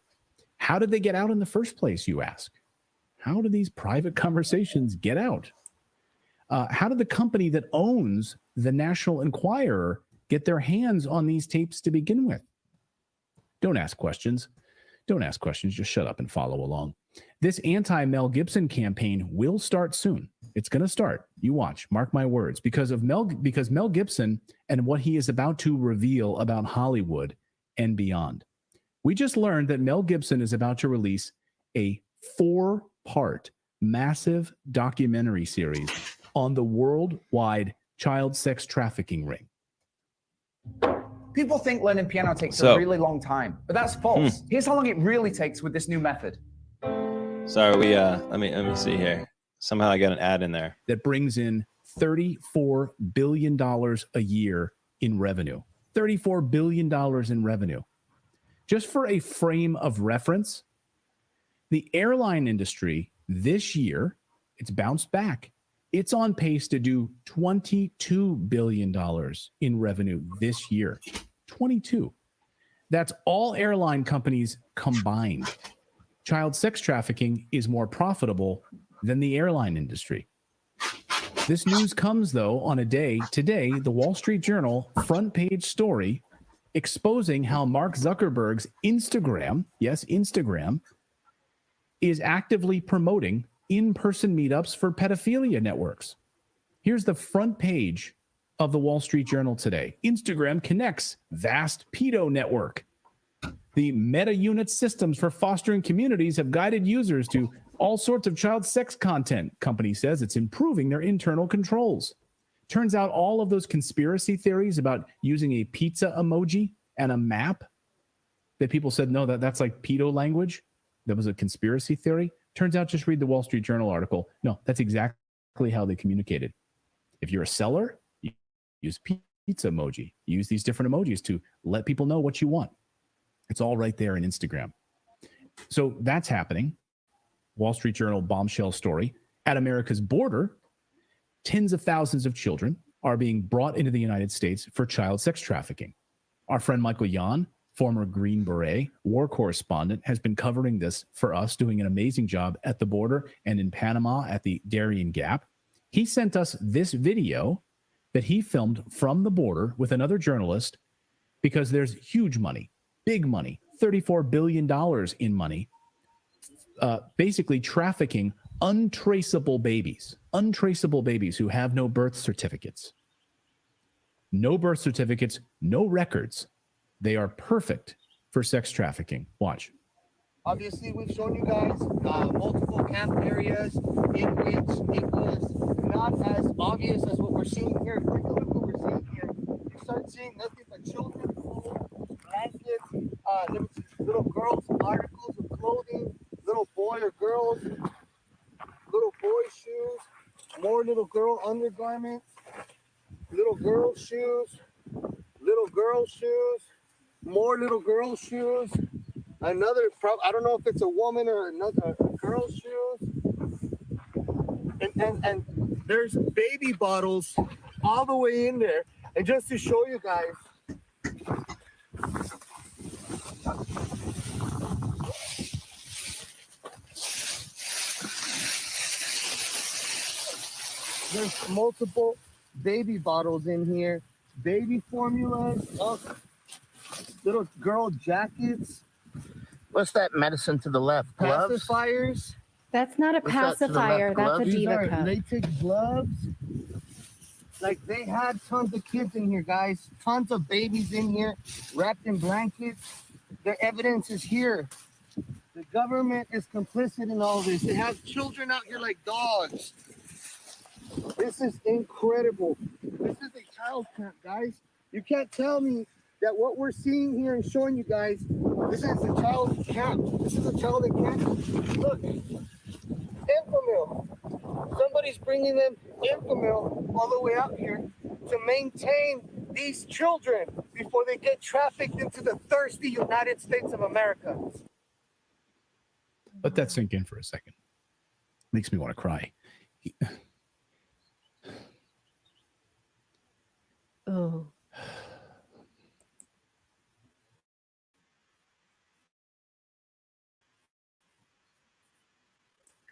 How did they get out in the first place, you ask? How do these private conversations get out? How did the company that owns the National Enquirer get their hands on these tapes to begin with? Don't ask questions. Just shut up and follow along. This anti-Mel Gibson campaign will start soon. It's going to start. You watch. Mark my words. Because Mel Gibson and what he is about to reveal about Hollywood and beyond. We just learned that Mel Gibson is about to release a 4-part massive documentary series on the worldwide child sex trafficking ring. People think learning piano takes a really long time, but that's false. Here's how long it really takes with this new method. Sorry, let me see here. Somehow I got an ad in there that brings in $34 billion a year in revenue. $34 billion in revenue. Just for a frame of reference, the airline industry this year, it's bounced back. It's on pace to do $22 billion in revenue this year. 22. That's all airline companies combined. Child sex trafficking is more profitable than the airline industry. This news comes, though, on a day today, the Wall Street Journal front page story exposing how Mark Zuckerberg's Instagram, yes, Instagram, is actively promoting in-person meetups for pedophilia networks. Here's the front page of the Wall Street Journal today. Instagram connects vast pedo network. The meta unit systems for fostering communities have guided users to all sorts of child sex content. Company says it's improving their internal controls. Turns out all of those conspiracy theories about using a pizza emoji and a map that people said, no, that's like pedo language. That was a conspiracy theory. Turns out, just read the Wall Street Journal article. No, that's exactly how they communicated. If you're a seller, you use pizza emoji. You use these different emojis to let people know what you want. It's all right there in Instagram. So that's happening. Wall Street Journal bombshell story. At America's border, tens of thousands of children are being brought into the United States for child sex trafficking. Our friend Michael Yan, former Green Beret war correspondent, has been covering this for us, doing an amazing job at the border and in Panama at the Darien Gap. He sent us this video that he filmed from the border with another journalist because there's huge money, big money, $34 billion in money, basically trafficking untraceable babies who have no birth certificates. No birth certificates, no records. They are perfect for sex trafficking. Watch. Obviously, we've shown you guys multiple camp areas in which it was not as obvious as what we're seeing here. Take a look at what we're seeing here. You start seeing nothing but children, blankets. There was a little girl little girl undergarments, little girl shoes, more little girl shoes. Another, I don't know if it's a woman or another girl shoes. And there's baby bottles all the way in there. And just to show you guys, there's multiple baby bottles in here, baby formulas, little girl jackets. What's that medicine to the left? Gloves? Pacifiers. That's not a pacifier. That's a diva cup. Latex gloves. Like, they had tons of kids in here, guys. Tons of babies in here, wrapped in blankets. Their evidence is here. The government is complicit in all this. They have children out here like dogs. This is incredible. This is a child camp, guys. You can't tell me that what we're seeing here and showing you guys, this is a child camp. This is a child camp. Look, Infamil. Somebody's bringing them Infamil all the way out here to maintain these children before they get trafficked into the thirsty United States of America. Let that sink in for a second. Makes me want to cry. Oh.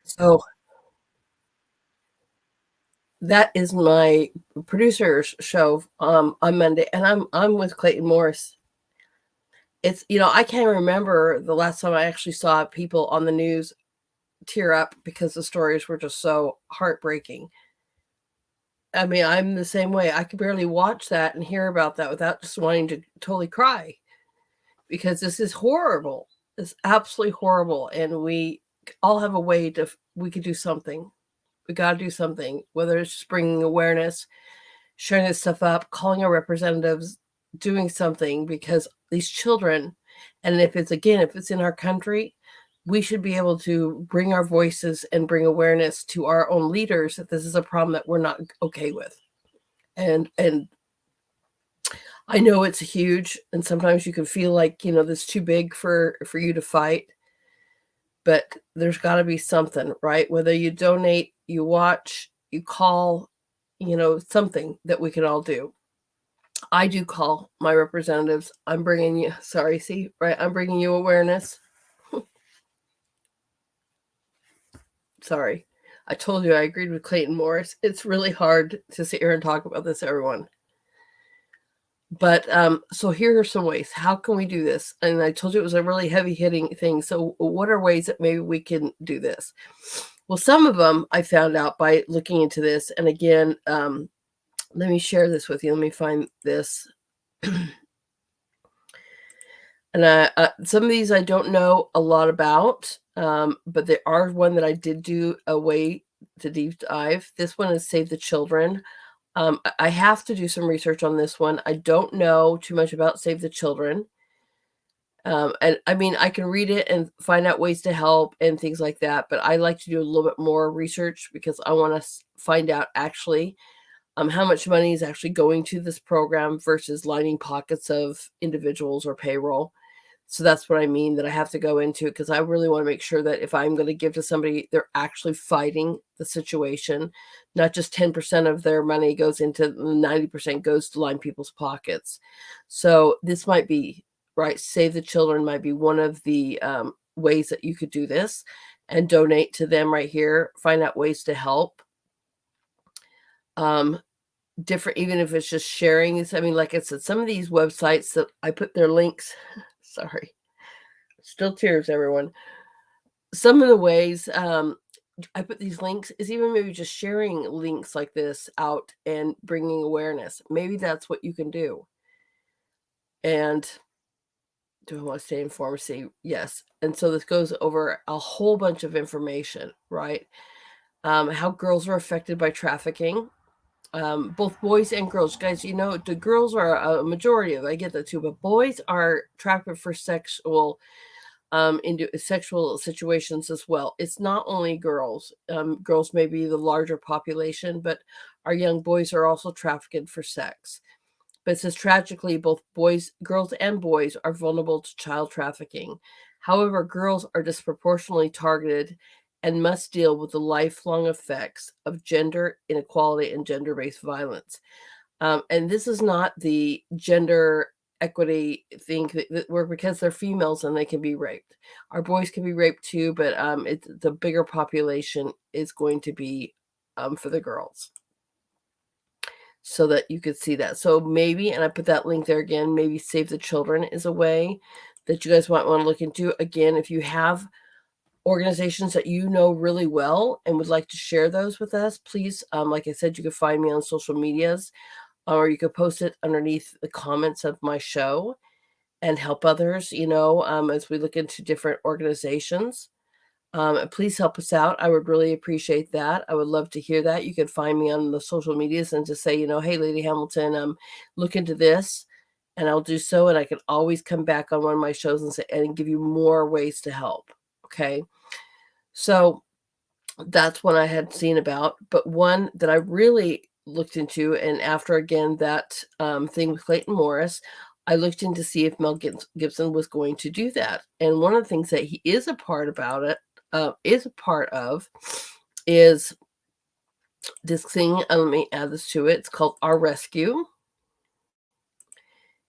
So that is my producer's show on Monday, and I'm with Clayton Morris. It's, I can't remember the last time I actually saw people on the news tear up because the stories were just so heartbreaking. I mean, I'm the same way. I could barely watch that and hear about that without just wanting to totally cry, because this is horrible. It's absolutely horrible, and we all have a way we could do something. We got to do something, whether it's just bringing awareness, sharing this stuff up, calling our representatives, doing something, because these children, and if it's in our country, we should be able to bring our voices and bring awareness to our own leaders that this is a problem that we're not okay with. And I know it's huge, and sometimes you can feel like, this is too big for you to fight. But there's got to be something, right? Whether you donate, you watch, you call, something that we can all do. I do call my representatives. I'm bringing you awareness. Sorry. I told you I agreed with Clayton Morris. It's really hard to sit here and talk about this, everyone. But so here are some ways. How can we do this? And I told you it was a really heavy hitting thing. So what are ways that maybe we can do this? Well, some of them I found out by looking into this. And again, let me share this with you. Let me find this. And some of these I don't know a lot about, but there are one that I did do a way to deep dive. This one is Save the Children. I have to do some research on this one. I don't know too much about Save the Children. And I mean, I can read it and find out ways to help and things like that. But I like to do a little bit more research because I want to find out actually how much money is actually going to this program versus lining pockets of individuals or payroll. So that's what I mean, that I have to go into, because I really want to make sure that if I'm going to give to somebody, they're actually fighting the situation, not just 10% of their money goes into 90% goes to line people's pockets. So this might be, right, Save the Children might be one of the ways that you could do this and donate to them right here, find out ways to help. Different, even if it's just sharing this. I mean, like I said, some of these websites that I put their links, sorry, still tears, everyone. Some of the ways I put these links is even maybe just sharing links like this out and bringing awareness. Maybe that's what you can do. And do I want to stay in pharmacy? Yes. And so this goes over a whole bunch of information, right? How girls are affected by trafficking. Both boys and girls, guys, the girls are a majority of it. I get that too, but boys are trafficked for sexual into sexual situations as well. It's not only girls. Girls may be the larger population, but our young boys are also trafficked for sex. But it says tragically, both girls and boys are vulnerable to child trafficking. However, girls are disproportionately targeted and must deal with the lifelong effects of gender inequality and gender-based violence. And this is not the gender equity thing where because they're females and they can be raped. Our boys can be raped too, but the bigger population is going to be for the girls. So that you could see that. So maybe, and I put that link there again, maybe Save the Children is a way that you guys might want to look into. Again, if you have organizations that you know really well and would like to share those with us, please, like I said, you can find me on social medias, or you could post it underneath the comments of my show and help others, as we look into different organizations. Please help us out. I would really appreciate that. I would love to hear that. You can find me on the social medias and just say, hey, Lady Hamilton, look into this, and I'll do so. And I can always come back on one of my shows and give you more ways to help. Okay. So that's one I had seen about, but one that I really looked into, and after again that thing with Clayton Morris, I looked in to see if Mel Gibson was going to do that. And one of the things that he is a part about it, is this thing. Let me add this to it. It's called Our Rescue.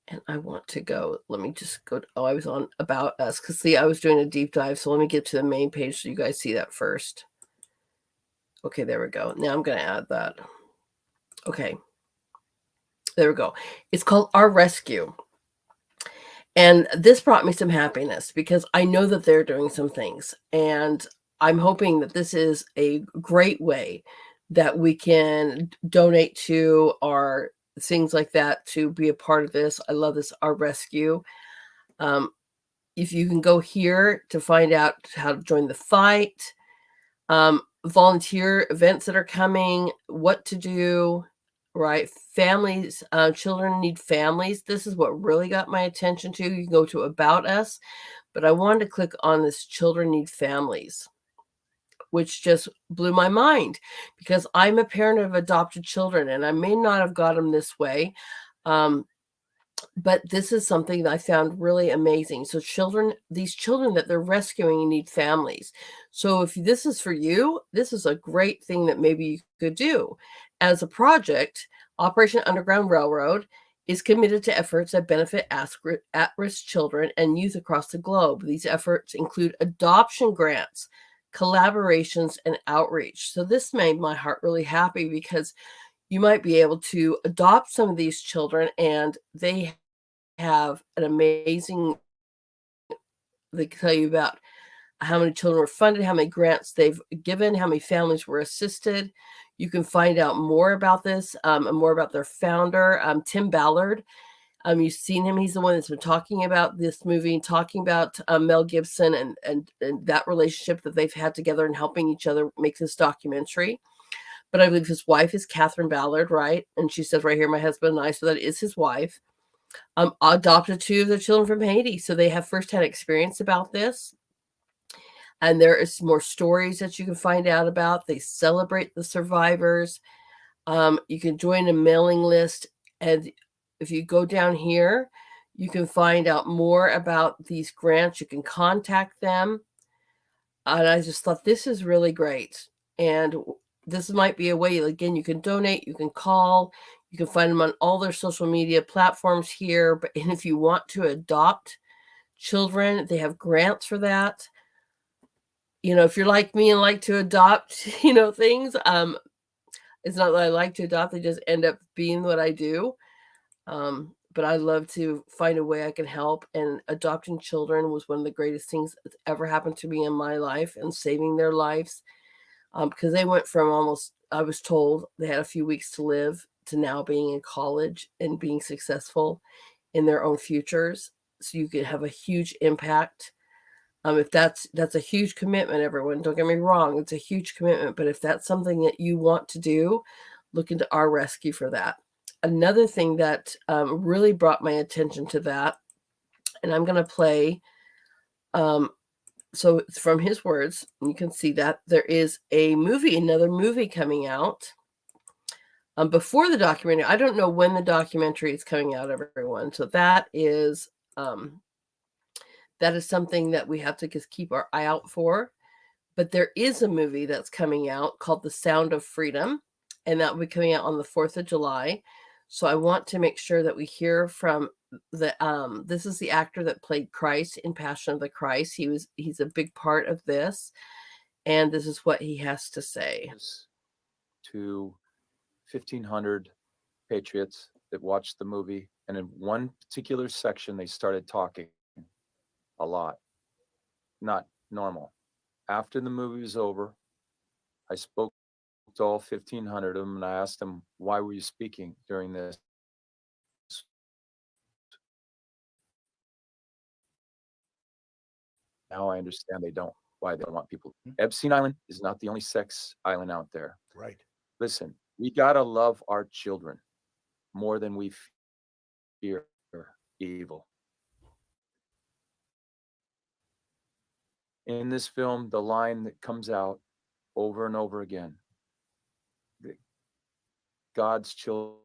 And I want to go, let me just go, I was on About Us, because see, I was doing a deep dive. So let me get to the main page so you guys see that first. Okay, there we go. Now I'm going to add that. Okay, there we go. It's called Our Rescue. And this brought me some happiness because I know that they're doing some things. And I'm hoping that this is a great way that we can donate to our things like that to be a part of this. I love this, Our Rescue. If you can go here to find out how to join the fight, volunteer events that are coming, what to do, right? Families, children need families. This is what really got my attention too. You can go to About Us, but I wanted to click on this Children Need Families, which just blew my mind because I'm a parent of adopted children and I may not have got them this way. But this is something that I found really amazing. So these children that they're rescuing need families. So if this is for you, this is a great thing that maybe you could do. As a project, Operation Underground Railroad is committed to efforts that benefit at-risk children and youth across the globe. These efforts include adoption grants, collaborations, and outreach. So this made my heart really happy because you might be able to adopt some of these children and they have an amazing, they can tell you about how many children were funded, how many grants they've given, how many families were assisted. You can find out more about this and more about their founder, Tim Ballard. You've seen him. He's the one that's been talking about this movie, talking about Mel Gibson and that relationship that they've had together and helping each other make this documentary. But I believe his wife is Catherine Ballard, right? And she says right here, my husband and I, so that is his wife. Adopted 2 of their children from Haiti. So they have firsthand experience about this. And there is more stories that you can find out about. They celebrate the survivors. You can join a mailing list. And if you go down here, you can find out more about these grants. You can contact them. And I just thought this is really great. And this might be a way, again, you can donate, you can call, you can find them on all their social media platforms here. But and if you want to adopt children, they have grants for that. If you're like me and like to adopt, things, it's not that I like to adopt, they just end up being what I do. But I love to find a way I can help. And adopting children was one of the greatest things that's ever happened to me in my life and saving their lives. Because they went from I was told they had a few weeks to live to now being in college and being successful in their own futures. So you could have a huge impact. If that's a huge commitment, everyone, don't get me wrong, it's a huge commitment. But if that's something that you want to do, look into Our Rescue for that. Another thing that really brought my attention to that, and I'm going to play So it's from his words. You can see that there is another movie coming out before the documentary. I don't know when the documentary is coming out, everyone. So that is something that we have to just keep our eye out for. But there is a movie that's coming out called The Sound of Freedom, and that will be coming out on the 4th of July. So I want to make sure that we hear from this is the actor that played Christ in Passion of the Christ. He's a big part of this, and this is what he has to say. To 1,500 patriots that watched the movie, and in one particular section, they started talking a lot, not normal. After the movie was over, I spoke to all 1,500 of them, and I asked them, why were you speaking during this? Now I understand why they don't want people. Epstein Island is not the only sex island out there. Right. Listen, we gotta love our children more than we fear evil. In this film, the line that comes out over and over again, God's children.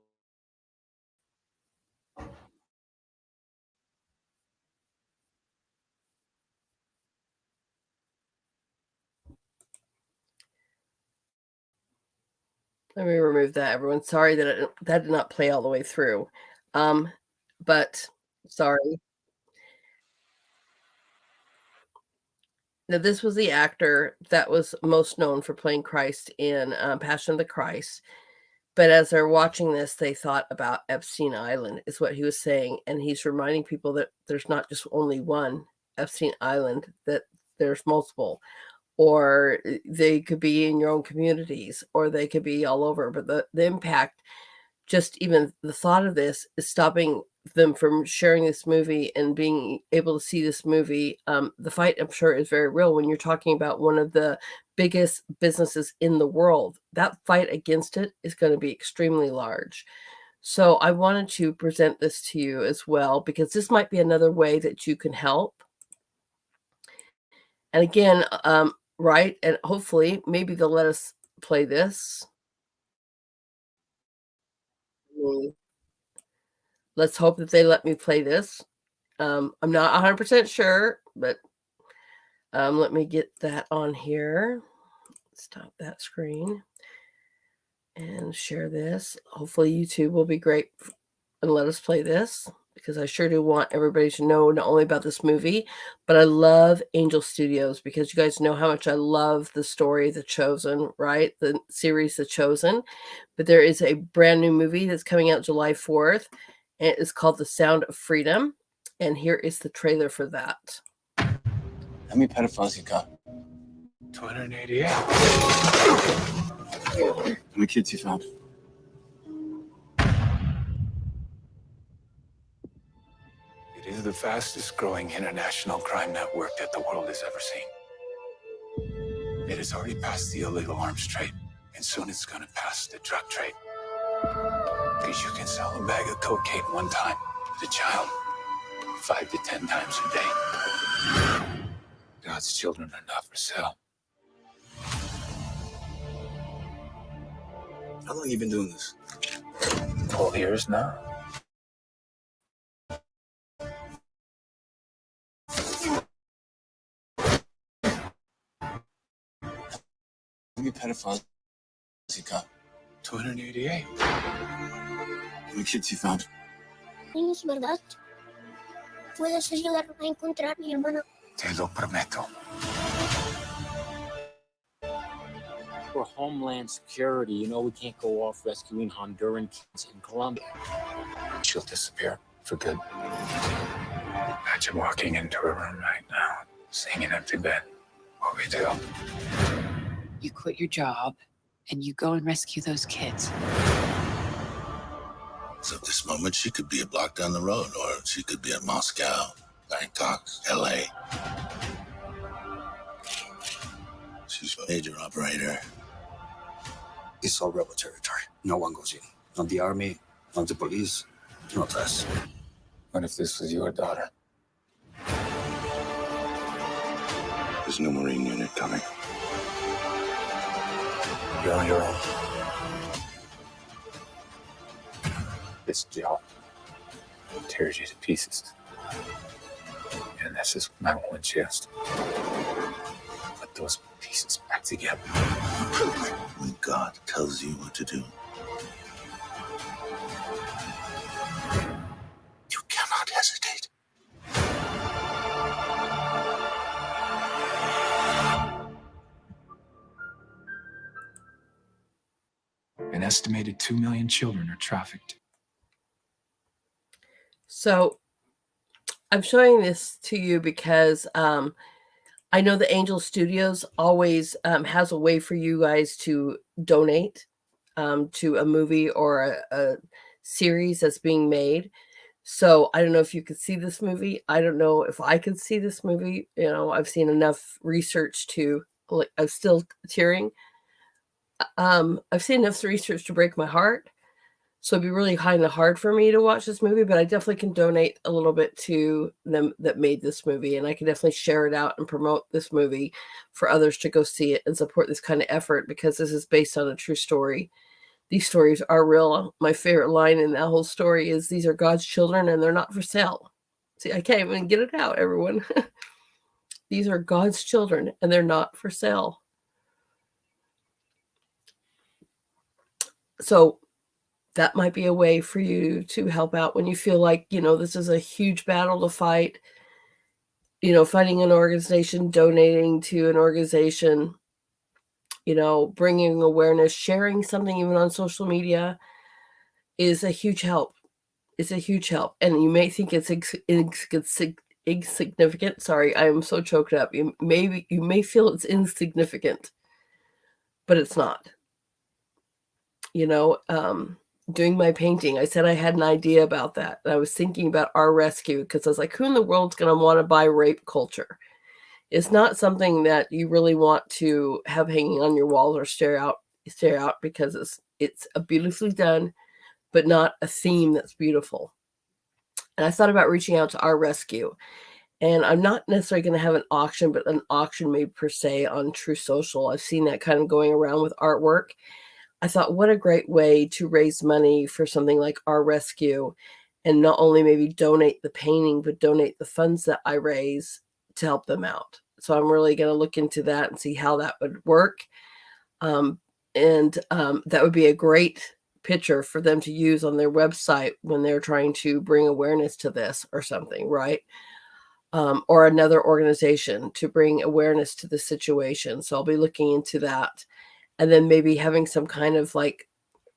Let me remove that, everyone. Sorry that that did not play all the way through. But sorry. Now, this was the actor that was most known for playing Christ in Passion of the Christ. But as they're watching this, they thought about Epstein Island, is what he was saying. And he's reminding people that there's not just only one Epstein Island, that there's multiple. Or they could be in your own communities, or they could be all over. But the impact, just even the thought of this, is stopping them from sharing this movie and being able to see this movie. The fight, I'm sure, is very real when you're talking about one of the biggest businesses in the world. That fight against it is going to be extremely large. So I wanted to present this to you as well, because this might be another way that you can help. And again, right, and hopefully maybe they'll let us play this. Let's hope that they let me play this. I'm not 100% sure, but let me get that on here. Stop that screen and share this. Hopefully YouTube will be great and let us play this, because I sure do want everybody to know not only about this movie, but I love Angel Studios, because you guys know how much I love the story The Chosen, right? The series The Chosen. But there is a brand new movie that's coming out July 4th, and it is called The Sound of Freedom. And here is the trailer for that. How many pedophiles you got? 288. How many kids you found? It is the fastest growing international crime network that the world has ever seen. It has already passed the illegal arms trade, and soon it's going to pass the drug trade. Because you can sell a bag of cocaine one time to a child 5 to 10 times a day. God's children are not for sale. How long have you been doing this? 12 years now. How many pedophiles you got? 288. How many kids you found? ¿Es verdad? ¿Puedes ayudarme a encontrar a mi hermana? Te lo prometo. For Homeland Security, you know we can't go off rescuing Honduran kids in Colombia. She'll disappear for good. Imagine walking into a room right now, seeing an empty bed. What we do? You quit your job and you go and rescue those kids. So at this moment, she could be a block down the road, or she could be in Moscow, Bangkok, LA. She's a major operator. It's all rebel territory. No one goes in. Not the army, not the police, not us. What if this was your daughter? There's no Marine unit coming. You're on your own. This job tears you to pieces. And this is my one chance to put those pieces back together. When God tells you what to do, you cannot hesitate. An estimated 2 million children are trafficked. So I'm showing this to you because I know the Angel Studios always has a way for you guys to donate to a movie or a series that's being made. So I don't know if you could see this movie. I don't know if I could see this movie. You know, I've seen enough research to, like, I'm still tearing. I've seen enough research to break my heart. So it'd be really kind of hard for me to watch this movie, but I definitely can donate a little bit to them that made this movie. And I can definitely share it out and promote this movie for others to go see it and support this kind of effort, because this is based on a true story. These stories are real. My favorite line in that whole story is, "These are God's children and they're not for sale." See, I can't even get it out, everyone. These are God's children and they're not for sale. So that might be a way for you to help out when you feel like, you know, this is a huge battle to fight. You know, fighting an organization, donating to an organization, you know, bringing awareness, sharing something even on social media is a huge help. It's a huge help. And you may think it's insignificant. Sorry, I am so choked up. You may feel it's insignificant, but it's not. You know, doing my painting, I said I had an idea about that. And I was thinking about our rescue, because I was like, who in the world's going to want to buy rape culture? It's not something that you really want to have hanging on your walls or stare out, because it's a beautifully done, but not a theme that's beautiful. And I thought about reaching out to our rescue. And I'm not necessarily going to have an auction, but an auction maybe per se on True Social. I've seen that kind of going around with artwork. I thought, what a great way to raise money for something like our rescue, and not only maybe donate the painting, but donate the funds that I raise to help them out. So I'm really going to look into that and see how that would work. That would be a great picture for them to use on their website when they're trying to bring awareness to this or something, right? Or another organization to bring awareness to the situation. So I'll be looking into that. And then maybe having some kind of like,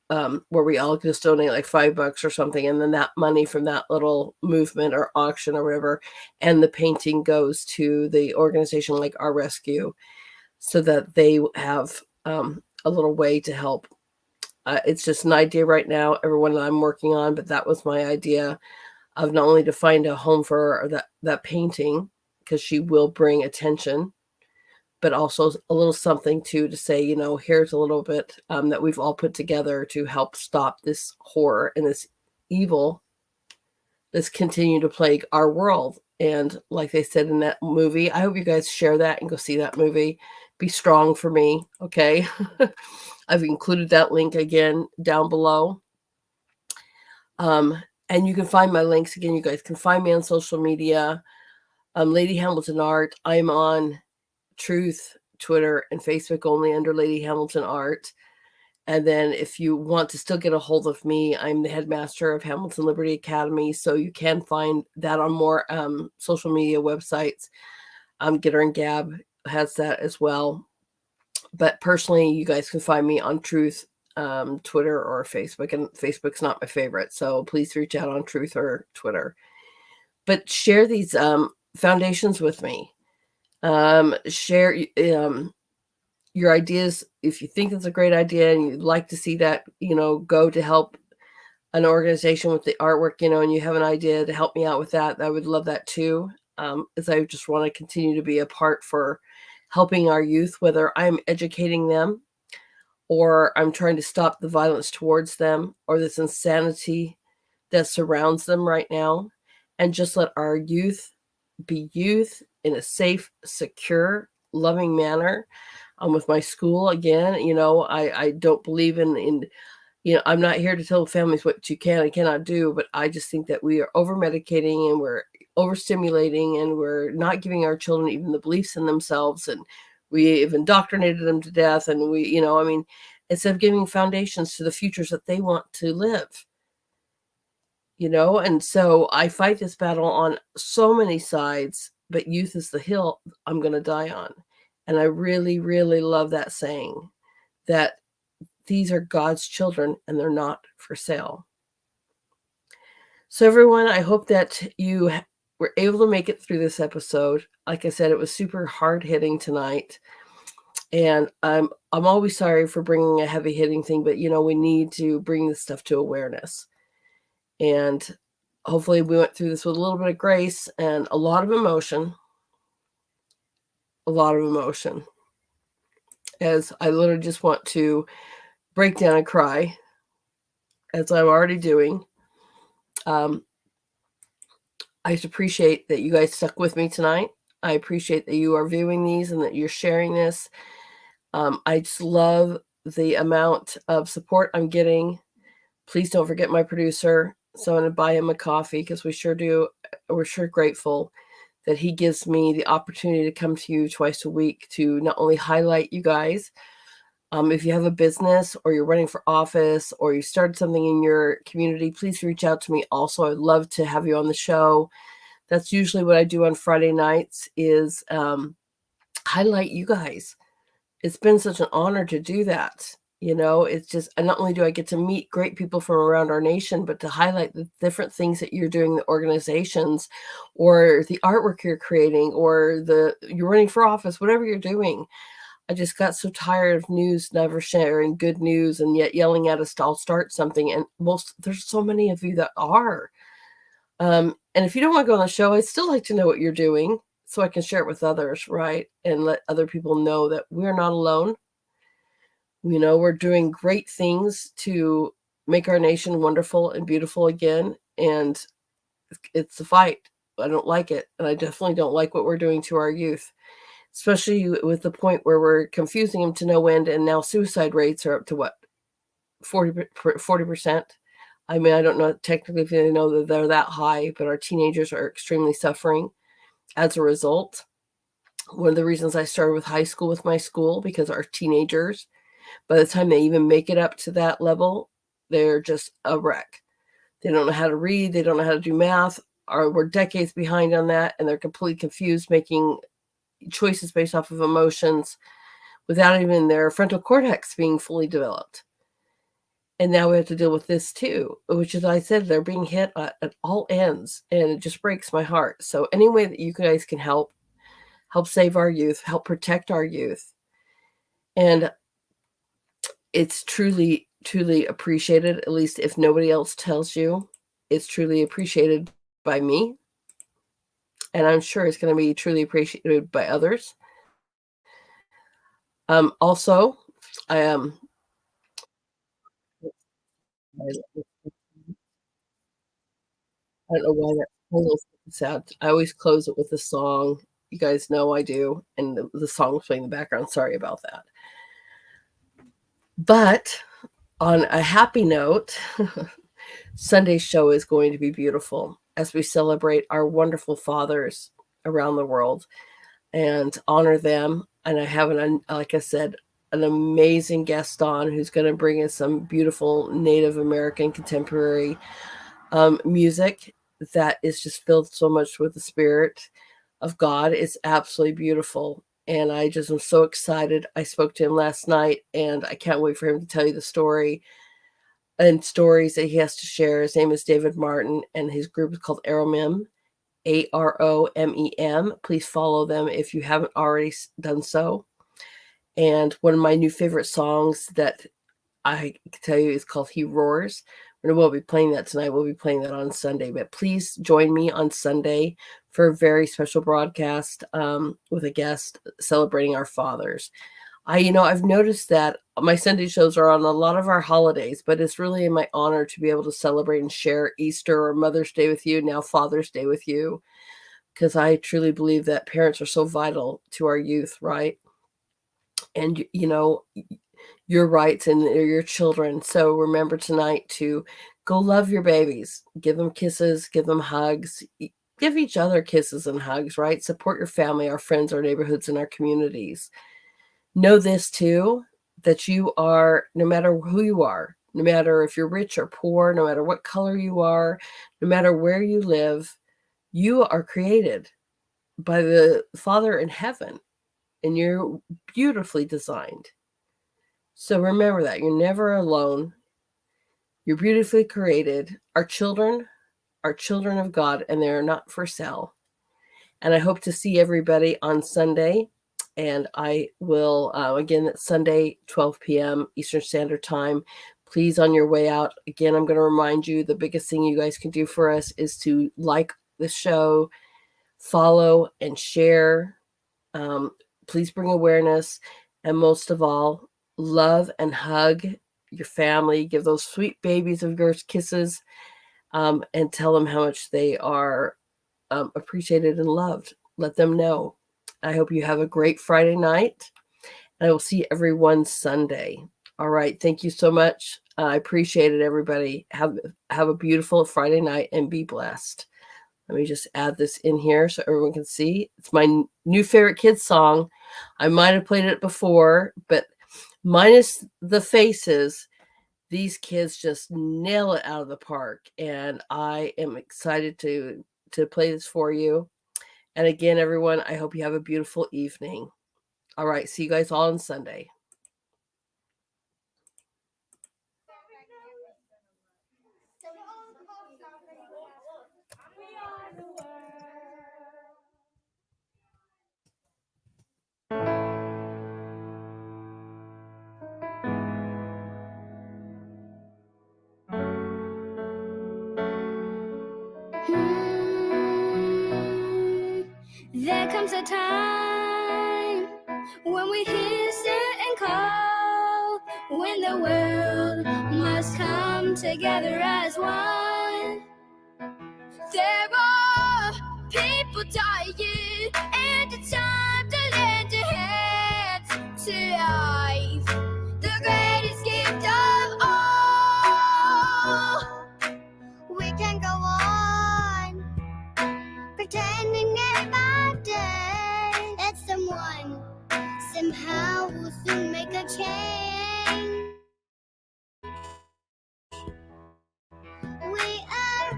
where we all just donate like $5 or something. And then that money from that little movement or auction or whatever, and the painting goes to the organization like Our Rescue, so that they have a little way to help. It's just an idea right now, everyone that I'm working on, but that was my idea of not only to find a home for that painting, because she will bring attention, but also a little something to say, you know, here's a little bit that we've all put together to help stop this horror and this evil that's continuing to plague our world. And like they said in that movie, I hope you guys share that and go see that movie. Be strong for me, okay? I've included that link again down below. And you can find my links again. You guys can find me on social media. Lady Hamilton Art. I'm on Truth, Twitter, and Facebook only under Lady Hamilton Art. And then if you want to still get a hold of me, I'm the headmaster of HamiltonLiberty Academy. So you can find that on more social media websites. Getter and Gab has that as well. But personally, you guys can find me on Truth, Twitter, or Facebook. And Facebook's not my favorite. So please reach out on Truth or Twitter. But share these foundations with me. Share your ideas. If you think it's a great idea and you'd like to see that, you know, go to help an organization with the artwork, you know, and you have an idea to help me out with that, I would love that too. As I just want to continue to be a part for helping our youth, whether I'm educating them or I'm trying to stop the violence towards them or this insanity that surrounds them right now, and just let our youth be youth in a safe, secure, loving manner. With my school, again, I don't believe in I'm not here to tell families what you can and cannot do, but I just think that we are over medicating and we're overstimulating and we're not giving our children even the beliefs in themselves, and we've indoctrinated them to death, and instead of giving foundations to the futures that they want to live. And so I fight this battle on so many sides, but youth is the hill I'm going to die on. And I really, really love that saying, that these are God's children and they're not for sale. So everyone, I hope that you were able to make it through this episode. Like I said, it was super hard hitting tonight. And I'm always sorry for bringing a heavy hitting thing, but we need to bring this stuff to awareness. And hopefully we went through this with a little bit of grace and a lot of emotion. As I literally just want to break down and cry, as I'm already doing. I just appreciate that you guys stuck with me tonight. I appreciate that you are viewing these and that you're sharing this. I just love the amount of support I'm getting. Please don't forget my producer. So I'm going to buy him a coffee, because we sure do. We're sure grateful that he gives me the opportunity to come to you twice a week to not only highlight you guys. If you have a business or you're running for office or you started something in your community, please reach out to me. Also, I'd love to have you on the show. That's usually what I do on Friday nights, is highlight you guys. It's been such an honor to do that. It's just, and not only do I get to meet great people from around our nation, but to highlight the different things that you're doing, the organizations or the artwork you're creating, or you're running for office, whatever you're doing. I just got so tired of news never sharing good news and yet yelling at us to all start something. And there's so many of you that are. And if you don't want to go on the show, I'd still like to know what you're doing so I can share it with others, right? And let other people know that we're not alone. We're doing great things to make our nation wonderful and beautiful again. And it's a fight. I don't like it. And I definitely don't like what we're doing to our youth, especially with the point where we're confusing them to no end. And now suicide rates are up to 40%. I mean, I don't know technically if they know that they're that high, but our teenagers are extremely suffering as a result. One of the reasons I started with high school with my school, because our teenagers, by the time they even make it up to that level, they're just a wreck. They don't know how to read. They don't know how to do math. We're decades behind on that, and they're completely confused, making choices based off of emotions without even their frontal cortex being fully developed. And now we have to deal with this too, which, as I said, they're being hit at all ends, and it just breaks my heart. So any way that you guys can help save our youth, help protect our youth. And it's truly, truly appreciated, at least if nobody else tells you. It's truly appreciated by me. And I'm sure it's going to be truly appreciated by others. Also, I am. I don't know why that almost sad. I always close it with a song. You guys know I do. And the song was playing in the background. Sorry about that. But on a happy note, Sunday's show is going to be beautiful as we celebrate our wonderful fathers around the world and honor them. And I have, like I said, an amazing guest on who's going to bring us some beautiful Native American contemporary music that is just filled so much with the spirit of God. It's absolutely beautiful. And I just am so excited. I spoke to him last night, and I can't wait for him to tell you the story and stories that he has to share. His name is David Martin, and his group is called Aromem, AROMEM. Please follow them if you haven't already done so. And one of my new favorite songs that I can tell you is called He Roars. And we'll be playing that tonight. We'll be playing that on Sunday. But please join me on Sunday for a very special broadcast with a guest celebrating our fathers. I've noticed that my Sunday shows are on a lot of our holidays, but it's really my honor to be able to celebrate and share Easter or Mother's Day with you, now Father's Day with you. because I truly believe that parents are so vital to our youth, right? And, your rights and your children. So remember tonight to go love your babies, give them kisses, give them hugs, give each other kisses and hugs, right? Support your family, our friends, our neighborhoods, and our communities. Know this too, that you are, no matter who you are, no matter if you're rich or poor, no matter what color you are, no matter where you live, you are created by the Father in heaven, and you're beautifully designed. So remember that you're never alone. You're beautifully created. Our children are children of God, and they are not for sale. And I hope to see everybody on Sunday. And I will, again, that's Sunday, 12 p.m. Eastern Standard Time. Please, on your way out, again, I'm going to remind you, the biggest thing you guys can do for us is to like the show, follow, and share. Please bring awareness. And most of all, love and hug your family. Give those sweet babies of yours kisses, and tell them how much they are appreciated and loved. Let them know. I hope you have a great Friday night. And I will see everyone Sunday. All right. Thank you so much. I appreciate it, everybody. Have a beautiful Friday night and be blessed. Let me just add this in here so everyone can see. It's my new favorite kids song. I might have played it before, but minus the faces, these kids just nail it out of the park. And I am excited to play this for you. And again, everyone, I hope you have a beautiful evening. All right. See you guys all on Sunday. There comes a time when we hiss and call, when the world must come together as one. There are people dying, and it's time to lend a hand to life, the greatest gift of all. We can go on pretending day by day that someone somehow will soon make a change. We are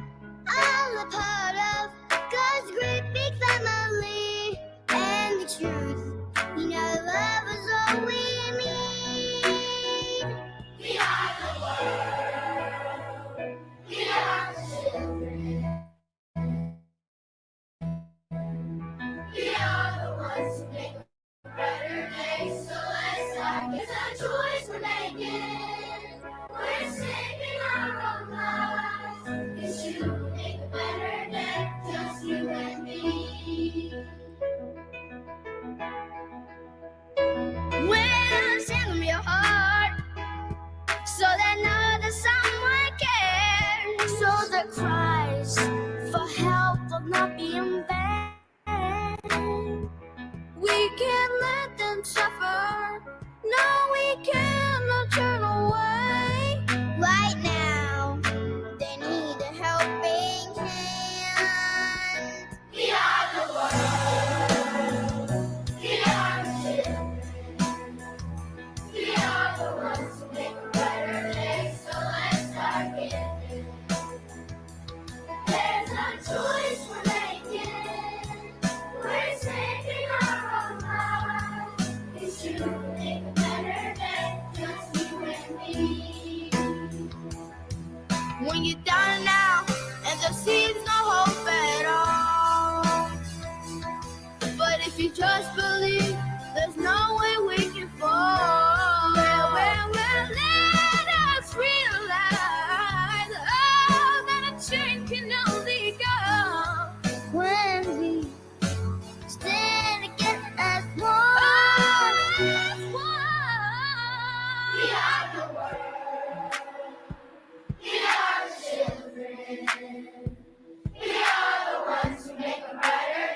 all a part of God's great big family, and the truth, love is all we need. We are the world. We are the children. We are the ones who make a better day, so let's start. It's a choice we're making. We're saving our own lives. It's you who make a better day, just you and me. Well, send them your heart, so that another someone cares, so the cries for help will not be in vain. We can't let them suffer. No, we cannot turn away. Right now, they need a helping hand. We are the world. We are the children. We are the ones who make a better day, so let's start giving. There's a choice we're making. We're saving our own lives. It's you who make a better day, just you and me. When you're down and out and there seems no hope at all, but if you just believe, there's no way we can fall. Well, let us realize that a change can only come when we stand together as one. As one. We are the world. We are the children. We are the ones who make a brighter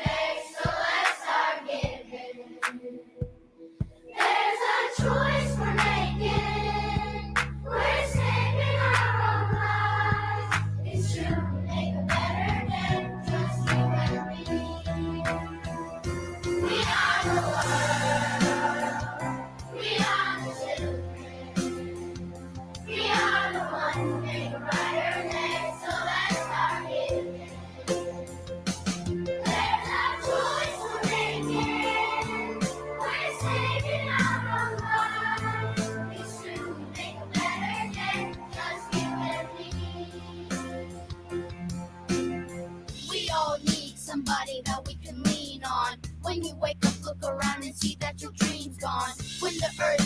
When you wake up, look around and see that your dream's gone. When the earth